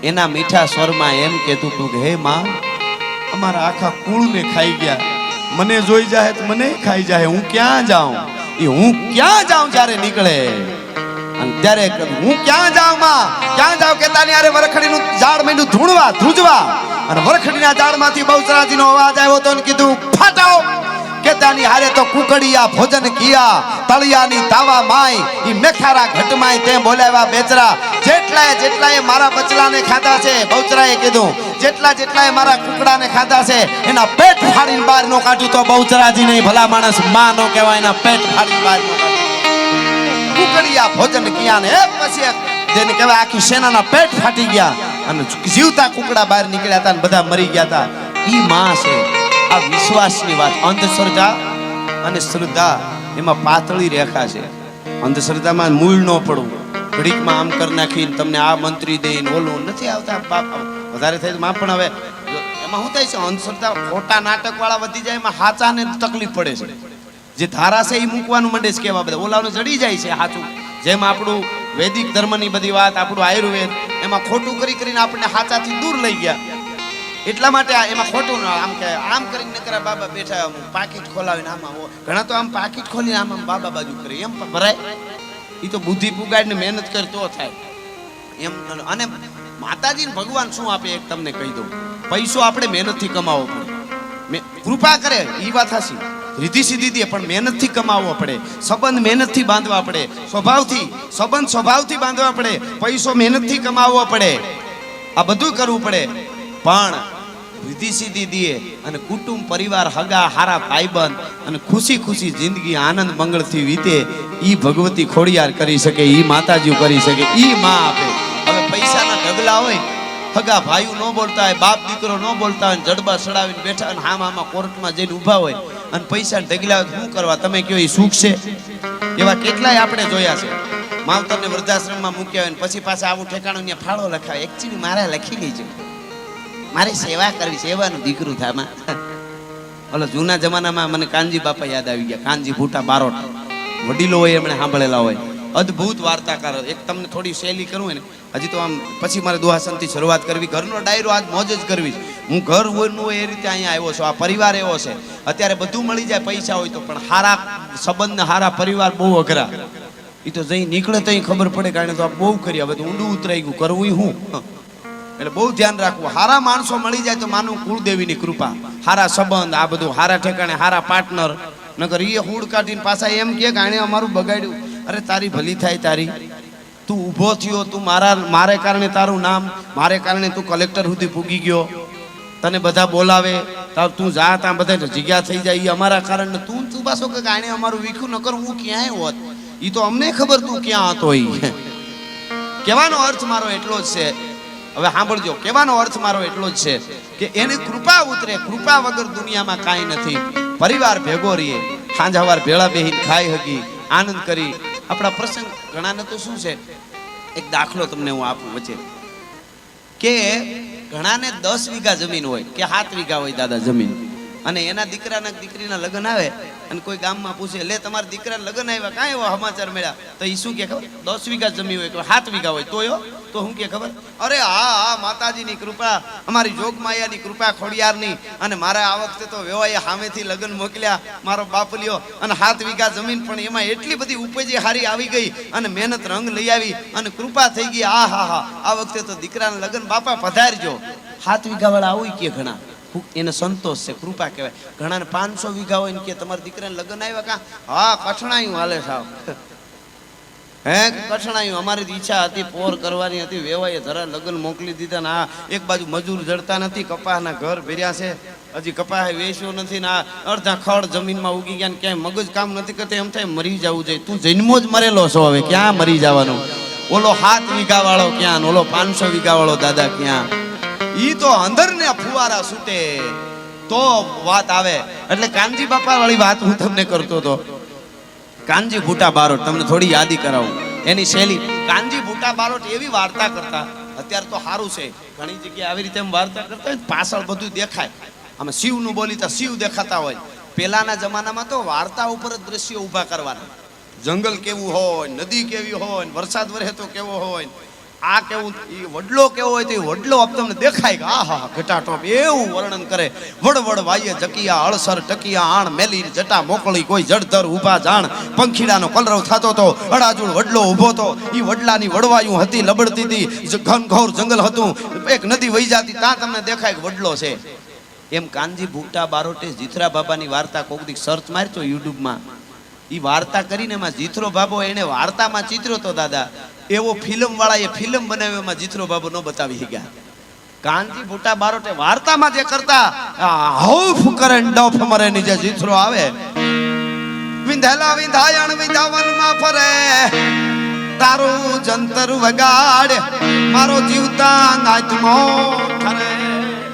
એના મીઠા સ્વરમાં એમ કહેતું હતું કે હે માં, અમારા આખા કુળને ખાઈ ગયા, મને જોઈ જાય તો મને ખાઈ જાય, હું ક્યાં જાઉં? એ હું ક્યાં જાઉં જ્યારે નીકળે? અને ત્યારે હું ક્યાં જાઉં માં, ક્યાં જાઉં કે તાની આરે વરખડીનું ઝાડ માંડ્યું ધૂણવા ધ્રુજવા. અને વરખડીના ઝાડમાંથી બહુચરાજીનો અવાજ આવ્યો તો કીધું ફાટાઓ કે તાની હારે તો કુકડિયા ભોજન કિયા, તળિયાની તાવા માય ઈ મેખારા ઘટમાય તે બોલાવ્યા બેચરા. જેટલાએ મારા બચલાને ખાધા છે, બહુચરાએ કીધું, જેટલાએ મારા કુકડાને ખાધા છે એના પેટ ફાડીને બહાર નો કાઢું તો બહુચરાજી નહીં, ભલા માણસ માં નો કહેવાય, એના પેટ ફાડીને બહાર નો કાઢું. કુકડિયા ભોજન કિયા ને એક પછી એક જેને કહેવાય આખી સેનાના પેટ ફાટી ગયા. અને જીવતા કુકડા બહાર નીકળ્યા હતા અને બધા મરી ગયા હતા. ઈ માં છે. આ વિશ્વાસની વાત. અંધશ્રદ્ધા અને શ્રદ્ધા એમાં પાતળી રેખા છે. અંધશ્રદ્ધામાં મૂળ ન પડવું. ઘડીકમાં આમ કરી નાખીને તમને આ મંત્રી દઈને ઓલું નથી આવતા. બાપ વધારે થાય માં. પણ હવે એમાં શું થાય છે, અંધશ્રદ્ધા ખોટા નાટક વાળા વધી જાય, એમાં હાચાને તકલીફ પડે છે. જે ધારા છે એ મૂકવાનું મંડે છે કેવા બધા ઓલાનું જડી જાય છે સાચું. જેમ આપણું વૈદિક ધર્મની બધી વાત, આપણું આયુર્વેદ, એમાં ખોટું કરીને આપણને સાચાથી દૂર લઈ ગયા. એટલા માટે એમાં ખોટું આમ કે આમ કરીને નકરા બાબા બેઠા પાકીટ ખોલાવીને આમાં ઘણા તો આમ પાકીટ ખોલીને આમ બાબા બાજુ કરે એમ ભરાય. એ તો બુદ્ધિ પુગાડીને મહેનત કરે તો થાય એમ. અને માતાજી ભગવાન શું આપે એક તમને કહી દઉં, પૈસો આપણે મહેનતથી કમાવો પડે. કૃપા કરે એ વાત હાસી, રીધી સીધી દે, પણ મહેનતથી કમાવવો પડે. સંબંધ મહેનતથી બાંધવા પડે. સંબંધ સ્વભાવથી બાંધવા પડે. પૈસો મહેનતથી કમાવવો પડે. આ બધું કરવું પડે. પણ રીધી સીધી દીએ અને કુટુંબ પરિવાર હગા હારા ભાઈબંધ અને ખુશી ખુશી જિંદગી આનંદ મંગળથી વીતે ઈ ભગવતી ખોડિયાર કરી શકે, ઈ માતાજી કરી શકે, ઈ માં આપે. હવે પૈસાના ઢગલા હોય, હગા ભાઈઓ ન બોલતા હોય, બાપ દીકરો ન બોલતા હોય, જડબા સડાવીને બેઠા અને હામાં કોર્ટમાં જઈને ઊભા હોય અને પૈસા ઢગલા હોય, શું કરવા? તમે કયો એ સુખ છે? એવા કેટલાય આપણે જોયા છે. માવતરને વૃદ્ધાશ્રમમાં મૂક્યા હોય ને પછી પાછા આવું ઠેકાણું ત્યાં ફાળો લખાવે. એકચ્યુઅલી મારે લખી લેજો, મારી સેવા કરવી, સેવાનું દીકરું થામાં. ઓલો જૂના જમાનામાં મને કાનજી બાપા યાદ આવી ગયા. કાનજી ભૂટા બારોટ વડીલો હોય એમણે સાંભળેલા હોય. અદ્ભુત વાર્તાકાર. એક તમને થોડી શૈલી કરવું ને, હજી તો આમ પછી મારે દુહાસનથી શરૂઆત કરવી. ઘરનો ડાયરો આજ મોજ જ કરવી. હું ઘર હોય નું હોય એ રીતે અહીંયા આવ્યો છું. આ પરિવાર એવો છે, અત્યારે બધું મળી જાય પૈસા હોય તો, પણ હારા સંબંધ ને હારા પરિવાર બહુ અઘરા. એ તો જઈ નીકળે તો ખબર પડે, કારણ તો આ બહુ કરી. હવે તો ઊંડું ઉતરાઈ ગયું, કરવું હું. એટલે બહુ ધ્યાન રાખવું. હારા માણસો મળી જાય તો માનું કુળદેવીની કૃપા. હારા સંબંધ, આ બધું હારા ઠેકાણે, હારા પાર્ટનર. નકર એ હુડ કાઢીને પાછા એમ કે આણે અમારું બગાડ્યું. અરે તારી ભલી થાય તારી. તું ઊભો થયો, તું મારે કારણે તારું નામ, મારે કારણે તું કલેક્ટર સુધી પૂગી ગયો, તને બધા બોલાવે, તું જા ત્યાં બધા જગ્યા થઈ જાય, એ અમારા કારણે. તું પાછો કે આણે અમારું વીખું, નકર હું ક્યાંય હોત. એ તો અમને ખબર તું ક્યાં હતો. એ કહેવાનો અર્થ મારો એટલો જ છે. હવે સાંભળજો, કહેવાનો અર્થ મારો એટલો જ છે કે એની કૃપા ઉતરે. કૃપા વગર દુનિયામાં કાંઈ નથી. પરિવાર ભેગો રહીએ, સાંજ સવાર ભેળા બેહીને ખાઈ હકી, આનંદ કરી. આપણા પ્રસંગ ઘણાને તો શું છે, એક દાખલો તમને હું આપું વચ્ચે, કે ઘણાને 10 વીઘા જમીન હોય કે 7 વીઘા હોય દાદા જમીન, અને એના દીકરાના દીકરીના લગ્ન આવે અને કોઈ ગામમાં પૂછે લે તમારા દીકરાના લગ્ન આવ્યા કાંઈ એવા સમાચાર મળ્યા તો એ શું કે ખબર 10 વીઘા જમી હોય કે 7 વીઘા હોય તો હું કે ખબર અરે હા માતાજીની કૃપા અમારી જોગમાયાની કૃપા ખોડિયારની અને મારા આ વખતે તો વેવાએ સામેથી લગ્ન મોકલ્યા મારો બાપ લ્યો અને 7 વીઘા જમીન પણ એમાં એટલી બધી ઉપજી હારી આવી ગઈ અને મહેનત રંગ લઈ આવી અને કૃપા થઈ ગઈ આ વખતે તો દીકરાના લગ્ન બાપા પધારજો 7 વીઘા વાળા આવું કે ઘણા એને સંતોષ છે કૃપા કહેવાય ઘણાને 500 વીઘા હોય ને કે તમારા દીકરાને લગ્ન આવ્યા કા હા કઠણાયું હાલે સાવ હે કઠણાયું અમારી ઈચ્છા હતી પોર કરવાની હતી વેવાએ ધરા લગ્ન મોકલી દીધા ને આ એક બાજુ મજૂર જડતા નથી કપાસના ઘર ભર્યા છે હજી કપાસ વેચ્યો નથી ને આ અડધા ખડ જમીનમાં ઉગી ગયા ને ક્યાંય મગજ કામ નથી કરતા એમ થાય મરી જવું જોઈએ તું જન્મો જ મરેલો છો હવે ક્યાં મરી જવાનું ઓલો 7 વીઘા વાળો ક્યાં ઓલો 500 વીઘા વાળો દાદા ક્યાં ઈ તો અંદર ને ફુવારા છૂટે તો વાત આવે એટલે કાનજી બાપા વાળી વાત હું તમને કરતો હતો કાનજી ભૂટા બારોટ તમને થોડી યાદી કરાવું એની શૈલી કાનજી ભૂટા બારોટ એવી વાર્તા કરતા અત્યારે તો સારું છે ઘણી જગ્યાએ આવી રીતે વાર્તા કરતા હોય પાછળ બધું દેખાય આમાં શિવનું બોલી તો શિવ દેખાતા હોય પેલાના જમાનામાં તો વાર્તા ઉપર જ દ્રશ્યો ઊભા કરવાના જંગલ કેવું હોય નદી કેવી હોય વરસાદ વરસે તો કેવો હોય આ કેવું વડલો કેવો હોય તો એ વડલો તમને દેખાય કે આહા ઘટાટોપ એવું વર્ણન કરે વડવડ વાયે જકિયા અળસર ટકિયા આણ મેલી જટા મોકળી કોઈ જડધર ઊભા જાણ પંખીડાનો કલરવ થતો તો અડાજુળ વડલો ઊભો તો ઈ વડલાની વડવાયું હતી લબડતી હતી ઘનઘોર જંગલ હતું એક નદી વહી જાતી ત્યાં તમને દેખાય કે વડલો છે એમ કાનજી ભૂટા બારોટે જીથરા બાબાની વાર્તા કોક દી સર્ચ મારજો યુટ્યુબમાં ઈ વાર્તા કરીને એમાં જીથરો બાબો એને વાર્તામાં ચિત્રો તો દાદા એવો ફિલ્મ વાળા એ ફિલ્મ બનાવ્યો એમાં જીથરો બાબો ન બતાવી ગયા કાનજી ભૂટા બારોટે વાર્તામાં જે કરતા હૌફ કરે ડફ મરે ની જે જીથરો આવે વિંધેલા વિંધાયણ વિંધાવનમાં ફરે તારું જંતર વગાડ મારો જીવતા આત્મો ઠરે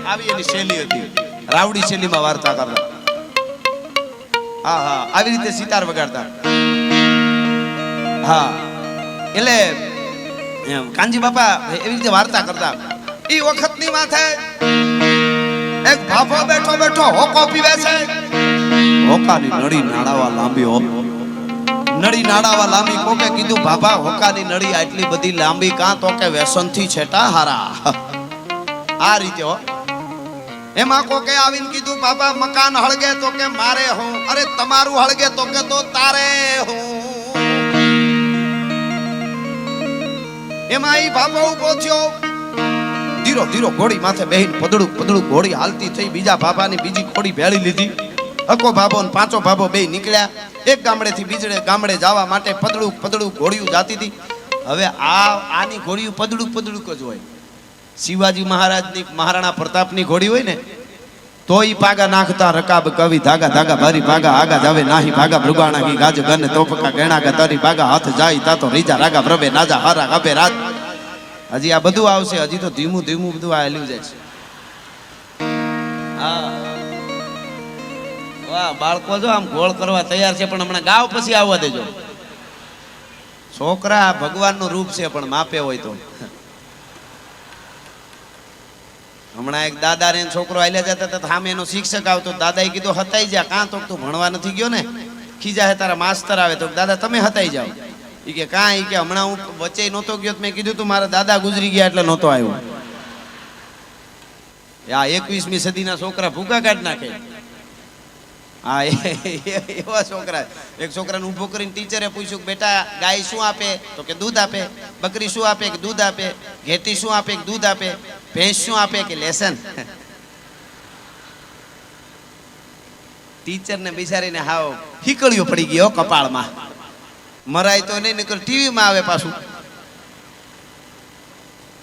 આવી એની શૈલી હતી રાવડી શૈલીમાં વાર્તા કરતા હા આવી રીતે સિતાર વગાડતા હા એટલે કાનજી બાપા એવી રીતે વાર્તા કરતા ઈ વખતની માથે એક બાપો બેઠો બેઠો હોકો પીવે છે હોકાની નળી નાડાવા લાંબી નળી નાડાવા લાંબી કોકે કીધું બાબા હોકાની નળી આટલી બધી લાંબી કાં તો કે વ્યસનથી છેટા હારા આ રીતે હો એમાં કોકે આવીને કીધું બાબા મકાન હળગે તો કે મારે હું અરે તમારું હળગે તો કે તો તારે હું એમાં ઈ બાબો ઉભો થયો ધીરો ધીરો ઘોડી માથે બેહીને પદડું પદડું ઘોડી હાલતી થઈ બીજા બાબાની બીજી ઘોડી ભેળી લીધી અકો બાબો ને પાંચો બાબો બે નીકળ્યા એક ગામડેથી બીજે ગામડે જવા માટે પદડું પદડું ઘોડીયું જાતી હતી હવે આની ઘોડીયું પદડું પદડું જ હોય શિવાજી મહારાજની મહારાણા પ્રતાપની ઘોડી હોય ને તો ઈ પાગા નાખતા રકાબ કવિ ધાગા ધાગા ભારી ભાગા આગા જાવે નાહી ભાગા મૃગાણા કી ગાજ ગન તોપકા ગેણા ગા તરી ભાગા હાથ જાય તા તો રીજા રાગા પ્રભે નાજા હારા ગબે રાજ હજી આ બધું આવશે હજી તો ધીમું ધીમું બધું આયેલું જાય છે હા વાહ બાળકો જો આમ ગોળ કરવા તૈયાર છે પણ હમણાં ગાવ પછી આવવા દેજો છોકરા ભગવાનનું રૂપ છે પણ માપે હોય તો હમણાં એક દાદા ને છોકરો આલ્યા જતા હતા સામે એનો શિક્ષક આવતો દાદાએ કીધું હતાઈ જા કાં તો તું ભણવા નથી ગયો ને ખીજા હે તારા માસ્તર આવે તો દાદા તમે હતાઈ જાઓ ઈ કે કાં ઈ કે હમણાં હું વચ્ચે નહોતો ગયો મેં કીધું તું મારા દાદા ગુજરી ગયા એટલે નહોતો આવ્યો આ 21મી સદીના છોકરા ભૂકા કાઢ નાખે હા એવા છોકરા એક છોકરાને ઊભો કરીને ટીચરે પૂછ્યું કે બેટા ગાય શું આપે તો કે દૂધ આપે બકરી શું આપે કે દૂધ આપે ઘેટી શું આપે કે દૂધ આપે ભેંસ શું આપે કે લેસન ટીચર ને બિચારીને હાવ હીકળિયો પડી ગયો કપાળમાં મરાય તો નહીં નકર ટીવીમાં આવે પાછું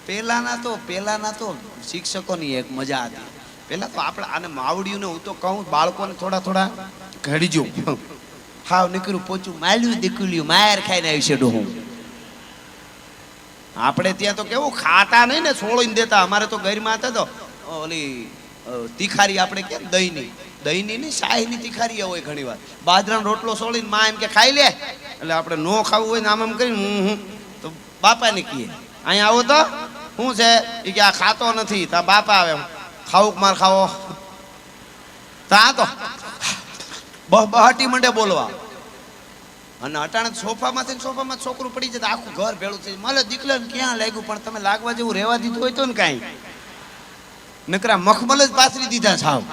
પેલાના તો શિક્ષકોની એક મજા હતી પેલા તો આપણે આને માવડિયું ને હું તો કહું બાળકોને થોડા થોડા ઘડીજો હાવ નીકળ્યું પોચું માલ્યું દીકલ્યું માર ખાઈને આવી છે ડોહું આપણે ત્યાં તો કેવું ખાતા નહીં ને છોડીને દેતા અમારે તો ગરમાં હતા તો ઓલી તીખારી આપણે કેમ દહીંની નહીં શાહીની તીખારી હોય ઘણી વાર બાજરાનો રોટલો છોડીને માં એમ કે ખાઈ લે એટલે આપણે નો ખાવું હોય ને આમ કરીને હું તો બાપાને કહીએ અહીંયા આવો તો શું છે એ કે આ ખાતો નથી તા બાપા આવે ખાવું માર ખાવો તો આ તો બહાટી મંડે બોલવા. અને અટાણે સોફામાંથી સોફામાં છોકરું પડી જાય આખું ઘર ભેળું થઈ જાય. મારે દીકરાને ક્યાં લાગ્યું, પણ તમે લાગવા જેવું રહેવા દીધું હોય તો ને કાંઈ નકરા મખમલ જ પાથરી દીધા સાવ,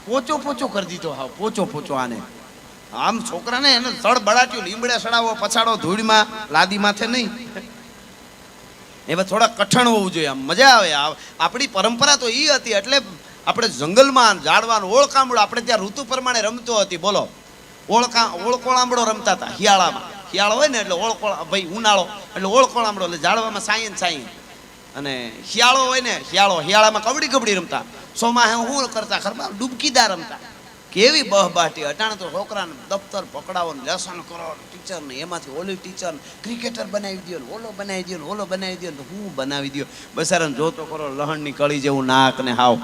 પોચો પોચો કરી દીધો, હાવ પોચો પોચો. આને આમ છોકરાને એને તળ બળાટ્યું, લીમડે સડાવો, પછાડો ધૂળમાં, લાદી માથે નહીં. એવા થોડા કઠણ હોવું જોઈએ, આમ મજા આવે. આપણી પરંપરા તો એ હતી, એટલે આપણે જંગલમાં ઝાડવાનું ઓળકામડું આપણે ત્યાં ઋતુ પ્રમાણે રમતો હતી. બોલો, ઓળકોળામડો રમતા હતા શિયાળામાં. શિયાળો હોય ને એટલે ઓળકોળા, ભાઈ ઉનાળો એટલે ઓળકોળામડો, એટલે ઝાડવામાં સાયન સાયન. અને શિયાળો હોય ને શિયાળામાં કબડ્ડી કબડ્ડી રમતા. સોમાં હું કરતા ખરબા ડૂબકીદાર રમતા. કેવી બહબાટી. અટાણે તો છોકરાને દફતર પકડાવો, લેસન કરો, ટીચરને એમાંથી ઓલી ટીચર ક્રિકેટર બનાવી દો, ઓલો બનાવી દો, ઓલો બનાવી દો. હું બનાવી દો બસારાને જોતો કરો લહણની કળી જેવું નાક ને હાવ.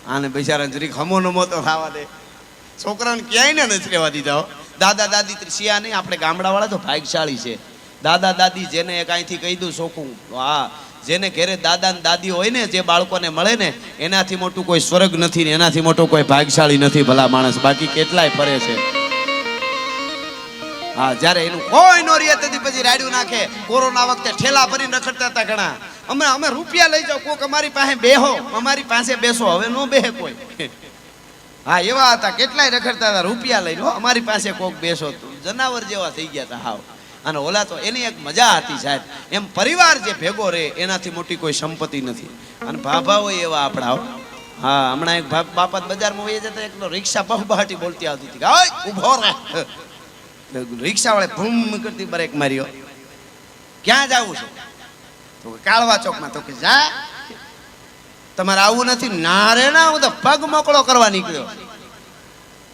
આને બિચારાને જરીક હમો નમો તો ખાવા દે. છોકરાને ક્યાંય ને નથી રહેવા દીધા. દાદા દાદી ત્રિશિયા નહીં, આપણે ગામડાવાળા તો ભાગશાળી છે. દાદા દાદી જેને એક અહીંથી કહી દઉં ચોખ્ખું, હા, જેને ઘેરે દાદા ને દાદી હોય ને, જે બાળકોને મળે ને, એનાથી મોટું કોઈ સ્વર્ગ નથી ને એનાથી મોટું કોઈ ભાગશાળી નથી ભલા માણસ. બાકી કેટલાય ફરે છે. હા, જ્યારે એનું કોઈ નો રહે તેથી પછી રાડ્યું નાખે. કોરોના વખતે ઠેલા ભરીને રખડતા હતા ઘણા. અમે રૂપિયા લઈ જાઓ, કોક અમારી પાસે બેહો, અમારી પાસે બેસો. હવે નો બેહે કોઈ. હા, એવા હતા, કેટલાય રખડતા હતા, રૂપિયા લઈને અમારી પાસે કોક બેસો. જનાવર જેવા થઈ ગયા હતા હાવ. અને ઓલા તો એની એક મજા હતી સાહેબ. એમ પરિવાર જે ભેગો રહે એનાથી મોટી કોઈ સંપત્તિ નથી. અને ભાભા હોય એવા આપણા. હા, હમણાં એક બાપા બજારમાં વહી જતા, એકલો રિક્ષા બહબાટી બોલતી આવતી હતી, ઉભો રહે. રિક્ષા વાળે ભૂમ કરતી બ્રેક માર્યો. ક્યાં જવું છે? તો કાળવા ચોકમાં. તો કે જા, તમારે આવું નથી? ના રે ના, હું તો પગ મોકળો કરવા નીકળ્યો.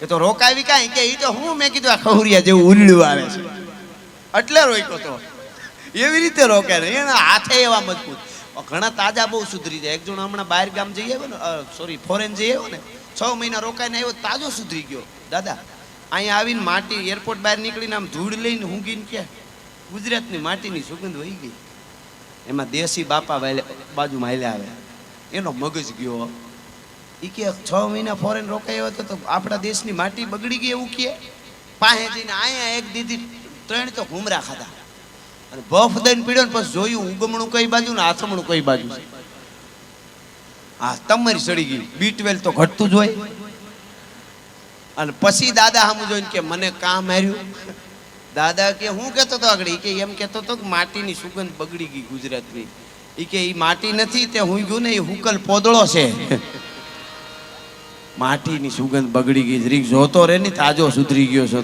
એ તો રોકાવી કાંઈ કે એ તો હું, મેં કીધું આ ખહુરિયા જેવું ઉલ્લું આવે છે એટલે રોક્યો. તો એવી રીતે રોકે ને, એના હાથે એવા મજબૂત. ઘણા તાજા બહુ સુધરી જાય. એક જણ હમણાં બહાર ગામ જઈ આવ્યો ને, સોરી ફોરેન જઈ આવ્યો ને, 6 મહિના રોકાઈને આવ્યો, તાજો સુધરી ગયો. દાદા અહીંયા આવીને માટી, એરપોર્ટ બહાર નીકળીને આમ ધૂળ લઈને ઊંઘીને કે ગુજરાતની માટીની સુગંધ વહી ગઈ. એમાં દેશી બાપા બાજુમાં હાલ્યા આવે, એનો મગજ ગયો. એ કે 6 મહિના ફોરેન રોકાયો હતો તો આપણા દેશની માટી બગડી ગઈ એવું કે. પાસે જઈને અહીંયા એક દીધી 3 તો ઘુમરા ખાધા અને બફ દઈને પીડ્યો ને પછી જોયું ઉગમણું કઈ બાજુ ને આથમણું કઈ બાજુ છે. હા, તમારી સડી ગઈ. B12 તો ઘટતું જ હોય. અને પછી દાદા સામું જોઈને કે મને કામ માર્યું. દાદા કે હું કહેતો હતો આગળ, કે એમ કહેતો હતો કે માટીની સુગંધ બગડી ગઈ ગુજરાતની. એ કે એ માટી નથી, તે હું ગયું ને, એ હુકલ પોદળો છે. માટીની સુગંધ બગડી ગઈ. જરીક જોતો રે ને, તાજો સુધરી ગયો છો.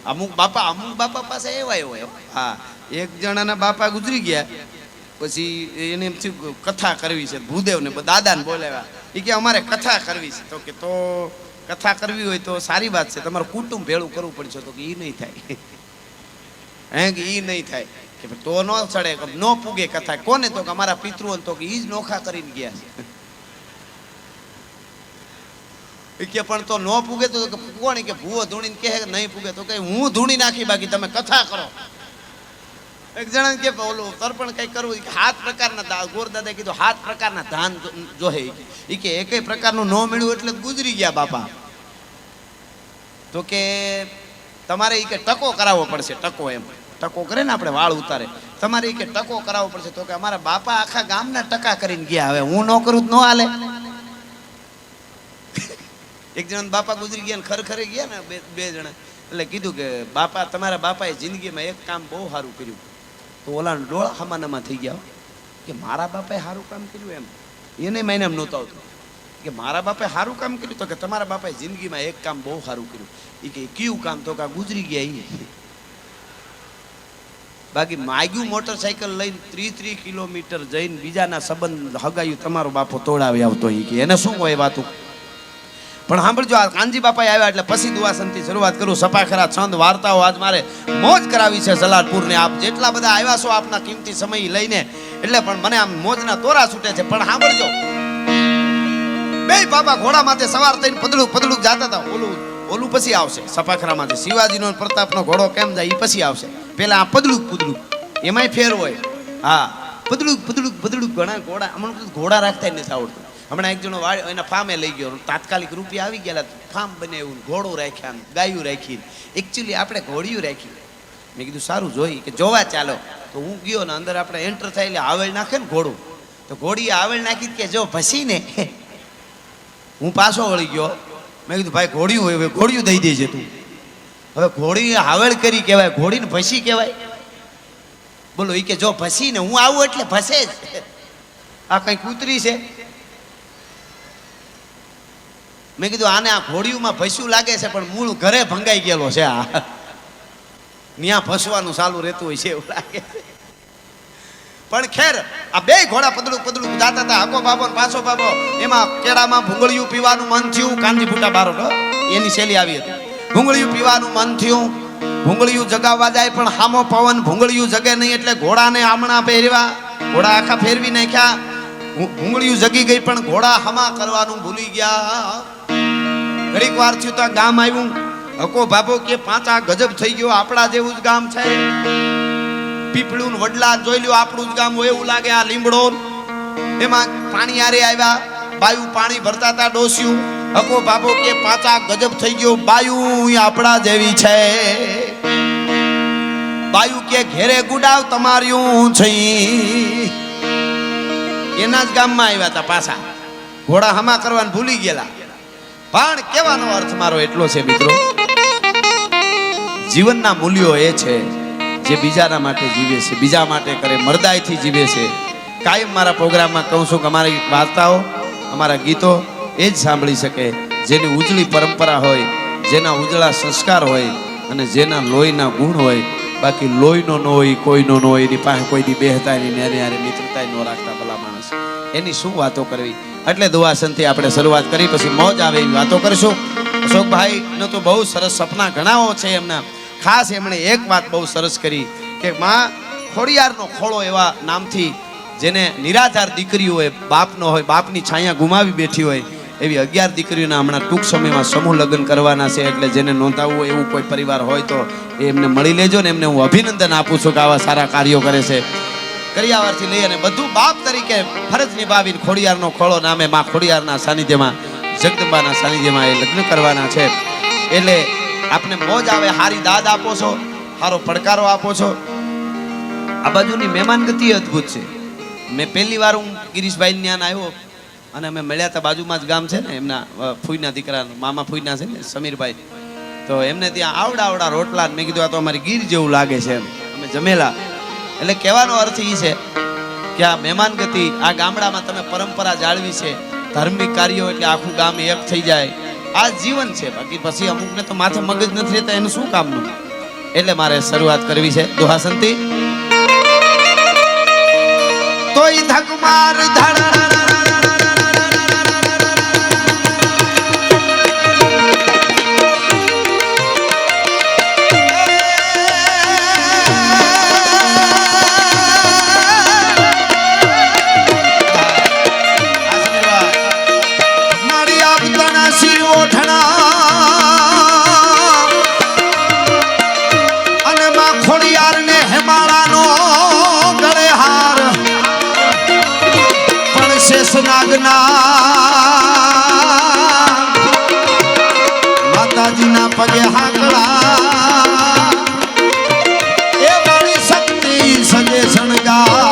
અમુક બાપા પાસે એવા હોય. હા, એક જણાના બાપા ગુજરી ગયા, પછી એને એમ થયું કથા કરવી છે. ભૂદેવને દાદાને બોલાવ્યા. એ કે અમારે કથા કરવી છે. તો કે તો કથા કરવી હોય તો સારી વાત છે, તમારું કુટુંબ ભેળું કરવું પડશે. તો કે એ નહીં થાય. હે કે એ નહીં થાય કે તો ન ચડે, ન પૂગે કથા. કોને? તો કે અમારા પિતૃઓ. તો કે એ જ નોખા કરીને ગયા છે. કે પણ તો ન પૂગે તો કોણ? કે ભૂવો ધૂણીને કહે નહીં પૂગે તો કે હું ધૂણી નાખી, બાકી તમે કથા કરો. એક જણા કે ઓલું તર્પણ કઈ કરવું, 7 પ્રકારના ગોરદાદા કીધું 7 પ્રકારના ધાન જોહે. એ કે એકેય પ્રકારનું ન મળ્યું એટલે ગુજરી ગયા બાપા. તો કે તમારે એ કે ટકો કરાવવો પડશે. ટકો, એમ ટકો કરે ને આપણે વાળ ઉતારે, તમારે એ કે ટકો કરાવવો પડશે. તો કે અમારા બાપા આખા ગામના ટકા કરીને ગયા, હવે હું ન કરું તો ન હાલે. એક જણા બાપા ગુજરી ગયા ને ખરેખર ગયા ને બે જણા, એટલે કીધું કે બાપા, તમારા બાપાએ જિંદગીમાં એક કામ બહુ સારું કર્યું. તો ઓલાને ડોળા હમાનામાં થઈ ગયા કે મારા બાપાએ સારું કામ કર્યું. એમ એને માઈને એમ નહોતું આવતું કે મારા બાપાએ સારું કામ કર્યું. તો કે તમારા બાપાએ જિંદગીમાં એક કામ બહુ સારું કર્યું. એ કે કયું કામ? તો કે ગુજરી ગયા. એ બાકી માગ્યું મોટરસાયકલ લઈને 30 કિલોમીટર જઈને બીજાના સંબંધ હગાયું તમારો બાપો તોડાવી આવતો. એ કે એને શું હોય વાતું. પણ સાંભળજો, આ કાનજી બાપા આવ્યા એટલે પછી દુઆસનથી શરૂઆત કરું. સપાખરા છંદ વાર્તાઓ આજ મારે મોજ કરાવી છે જલાલપુરને. આપ જેટલા બધા આવ્યા છો આપના કિંમતી સમય લઈને, એટલે પણ મને આમ મોજના તોરા છૂટે છે. પણ સાંભળજો, બે બાપા ઘોડા માથે સવાર થઈને પદડું જાતા હતા. ઓલું પછી આવશે સપાખરામાંથી. શિવાજીનો પ્રતાપનો ઘોડો કેમ જાય એ પછી આવશે. પેલા આ પદડું એમાંય ફેર હોય. હા, પદડું ઘણા ઘોડા, અમને ઘોડા રાખતા નથી આવડતું. હમણાં એક જણો વાળ એના ફાર્મે લઈ ગયો, તાત્કાલિક રૂપિયા આવી ગયા, ફાર્મ બનાવ્યું, ઘોડું રાખ્યા, ગાયું રાખી. એકચ્યુઅલી આપણે ઘોડિયું રાખ્યું. મેં કીધું સારું જોઈ કે જોવા ચાલો. તો હું ગયો ને અંદર આપણે એન્ટર થાય એટલે આવેલ નાખે ને ઘોડું, તો ઘોડીએ આવેલ નાખી કે જો ભસીને હું પાછો વળી ગયો. મેં કીધું ભાઈ ઘોડિયું હોય, હવે ઘોડિયું દઈ દેજે તું. હવે ઘોડી હાવેળ કરી કહેવાય, ઘોડીને ભસી કહેવાય? બોલો એ કે જો ભસીને હું આવું એટલે ભસે જ. આ કઈ કૂતરી છે? મેં કીધું આને આ ઘોડિયુંમાં ભસ્યું લાગે છે, પણ મૂળ ઘરે ભંગાઈ ગયેલો છે. આ ત્યાં ફસવાનું ચાલુ રહેતું હોય છે એવું લાગે છે. પણ ખેર આ બે ઘોડા પદડું પદડું જાતા હતા, હકો બાબો ને પાછો બાબો. એમાં કેળામાં ભૂંગળિયું પીવાનું મન થયું. કાનજી ફૂટા બારો એની શૈલી આવી હતી. ભૂંગળિયું પીવાનું મન થયું, ભૂંગળિયું જગાવવા જાય પણ હામો પવન, ભૂંગળિયું જગે નહીં એટલે ઘોડાને આમણા પહેરવા, ઘોડા આખા ફેરવી નાખ્યા. ભૂંગળિયું જગી ગઈ પણ ઘોડા હમા કરવાનું ભૂલી ગયા. ઘડીક વાર થયું તો ગામ આવ્યું. હકો બાબો કે પાંચા ગજબ થઈ ગયો, આપણા જેવું જ ગામ છે. પીપળું વડલા જોઈ લ્યો, આપણું જ ગામ હોય એવું લાગે. આ લીમડો એમાં પાણી આરે આવ્યા, બાયુ પાણી ભરતા હતા ડોસ્યું. હકો બાબો કે પાંચા ગજબ થઈ ગયો, બાયુ આપણા જેવી છે. બાયુ કે ઘેરે ગુડાવ તમાર્યું છે. એના જ ગામમાં આવ્યા હતા પાછા, ઘોડા હમા કરવાનું ભૂલી ગયેલા. પણ કહેવાનો અર્થ મારો એટલો છે મિત્રો, જીવનના મૂલ્યો એ છે જે બીજાના માટે જીવે છે, બીજા માટે કરે, મરદાઈથી જીવે છે. કાયમ મારા પ્રોગ્રામમાં કહું છું કે અમારી વાર્તાઓ, અમારા ગીતો એ જ સાંભળી શકે જેની ઉજળી પરંપરા હોય, જેના ઉજળા સંસ્કાર હોય અને જેના લોહીના ગુણ હોય. બાકી લોહીનો ન હોય, કોઈનો ન હોય, એની પાસે કોઈની બેહતા ન્યારે મિત્રતા ન રાખતા ભલા માણસ, એની શું વાતો કરવી. એટલે દુઆસનથી આપણે શરૂઆત કરી, પછી મોજ આવે એવી વાતો કરીશું. અશોકભાઈ નો તો બહુ સરસ સપના ઘણાઓ છે એમના. ખાસ એમણે એક વાત બહુ સરસ કરી કે માં ખોડિયારનો ખોળો એવા નામથી જેને નિરાધાર દીકરીઓ હોય, બાપનો હોય, બાપની છાયા ગુમાવી બેઠી હોય, એવી 11 દીકરીઓના હમણાં ટૂંક સમયમાં સમૂહ લગ્ન કરવાના છે. એટલે જેને નોંધાવવું હોય એવું કોઈ પરિવાર હોય તો એમને મળી લેજો ને એમને હું અભિનંદન આપું છું કે આવા સારા કાર્યો કરે છે. કરિયાવરથી લઈ અને બધું બાપ તરીકે ફરજ નિભાવીને ખોડિયારનો ખોળો નામે માં ખોડિયારના સાનિધ્યમાં, જગદંબાના સાનિધ્યમાં એ લગ્ન કરવાના છે. એટલે આપને મોજ આવે, હારી દાદ આપો છો, સારો પડકારો આપો છો. આ બાજુની મહેમાનગતિ અદ્ભુત છે. મેં પહેલી વાર હું ગિરીશભાઈ ત્યાં આવ્યો અને અમે મળ્યા હતા, બાજુમાં જ ગામ છે ને એમના ફૂઈના દીકરા, મામા ફૂઈના છે ને સમીરભાઈ. તો એમને ત્યાં આવડા રોટલા, મેં કીધું આ તો અમારી ગીર જેવું લાગે છે એમ. અમે જમેલા. એટલે કહેવાનો અર્થ એ છે કે આ મહેમાનગતિ, આ ગામડામાં તમે પરંપરા જાળવી છે, ધાર્મિક કાર્યો એટલે આખું ગામ એક થઈ જાય, આ જીવન છે. બાકી પછી અમુકને તો માથે મગજ નથી રહેતા, એનું શું કામનું. એટલે મારે શરૂઆત કરવી છે દુહાસનથી. તોય ધકમાર ધડ માતાજીના પગે હાકડા એ વાળી શક્તિ સજે શણગા.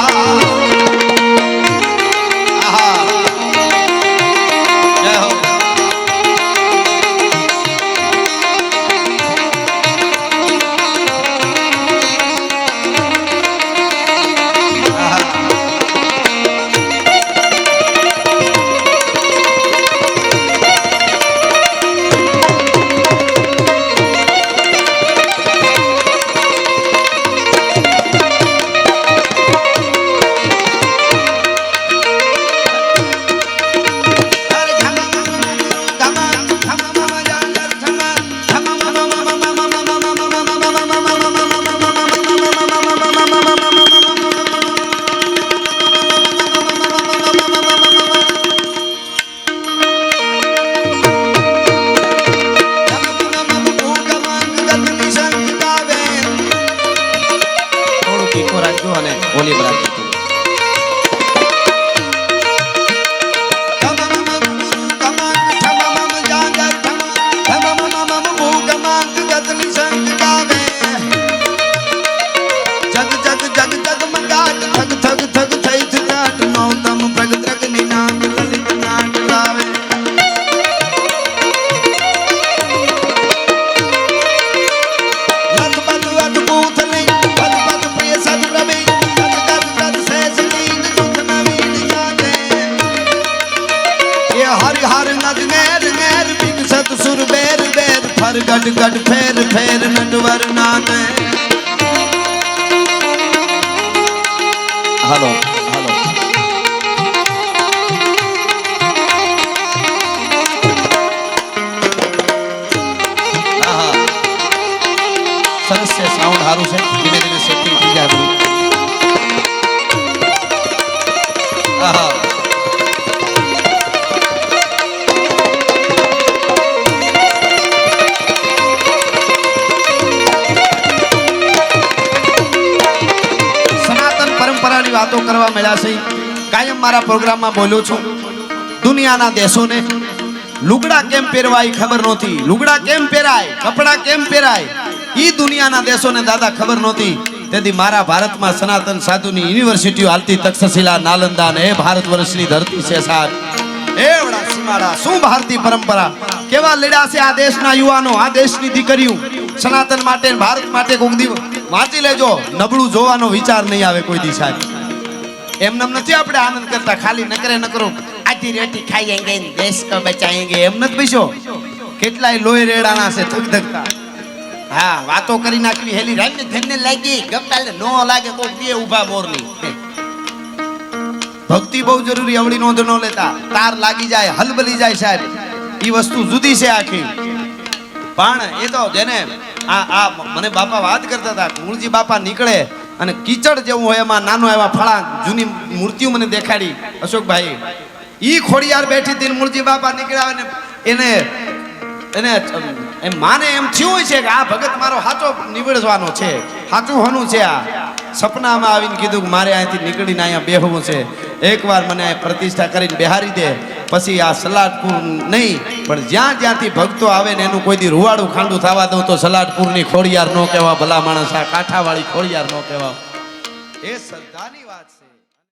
હાર નગ નેર નેર વિકસત સુર બેર બેર ફર ગડ ગડ ફેર ફેર નટવર નાને હાલો હાલો સરસ છે સાઉન્ડ સારું છે ધીમે ધીમે સેટિંગ થઈ જાય બધું આહા સનાતન પરંપરાની વાતો કરવા મળ્યા છે કાયમ મારા પ્રોગ્રામમાં બોલ્યો છું દુનિયાના દેશોને લુગડા કેમ પહેરવાય ખબર નહોતી લુગડા કેમ પહેરાય કપડા કેમ પહેરાય ઈ દુનિયાના દેશોને દાદા ખબર નહોતી તેથી મારા ભારતમાં સનાતન સાધુની યુનિવર્સિટીઓ હાલતી તક્ષશિલા નાલંદા ને ભારત વર્ષની ધરતી છે સાહેબ એવડા સીમાડા શું ભારતીય પરંપરા કેવા લડ્યા છે આ દેશના યુવાનો આ દેશની દીકરીઓ સનાતન માટે ભારત માટે કોક દિવસ વાંચી લેજો નબળું જોવાનો વિચાર નહીં આવે કોઈ દી સાહેબ એમનેમ નથી આપણે આનંદ કરતા ખાલી નકરે નકરો આધી રેટી ખાઈએંગે દેશ કો બચાએંગે એમ નથી પૈસો કેટલાય લોહી રેડાના છે ધગધગતા હા વાતો કરી નાખવી હેલી રાઈને ધનને લાગી ગમતાલે નો લાગે કોઈ બે ઊભા મોરની ભક્તિ બહુ જરૂરી અવળી નોંધ નો લેતા તાર લાગી જાય હલબલી જાય સાહેબ ઈ વસ્તુ જુદી છે આખી પણ એ તો જેને આ મને બાપા વાત કરતા હતા મૂળજી બાપા નીકળે અને કીચડ જેવું હોય એમાં નાનો એવા ફળા જૂની મૂર્તિઓ મને દેખાડી અશોકભાઈ ઈ ખોડિયાર બેઠી હતી મૂળજી બાપા નીકળ્યા ને એને એને એમ માને એમ થયું હોય છે કે આ ભગત મારો સાચો નીવડવાનો છે સાચું હોનું છે આ સપનામાં આવીને કીધું કે મારે અહીંથી નીકળીને અહીંયા બેહવું છે એકવાર મને આ પ્રતિષ્ઠા કરીને બેહારી દે પછી આ સલાડપુર નહીં પણ જ્યાં જ્યાંથી ભક્તો આવે ને એનું કોઈ દી રૂવાડું ખાંડું થવા દઉં તો સલાડપુરની ખોડિયાર નો કહેવા ભલા માણસ આ કાંઠાવાળી ખોડિયાર નો કહેવા એ શ્રદ્ધાની વાત છે.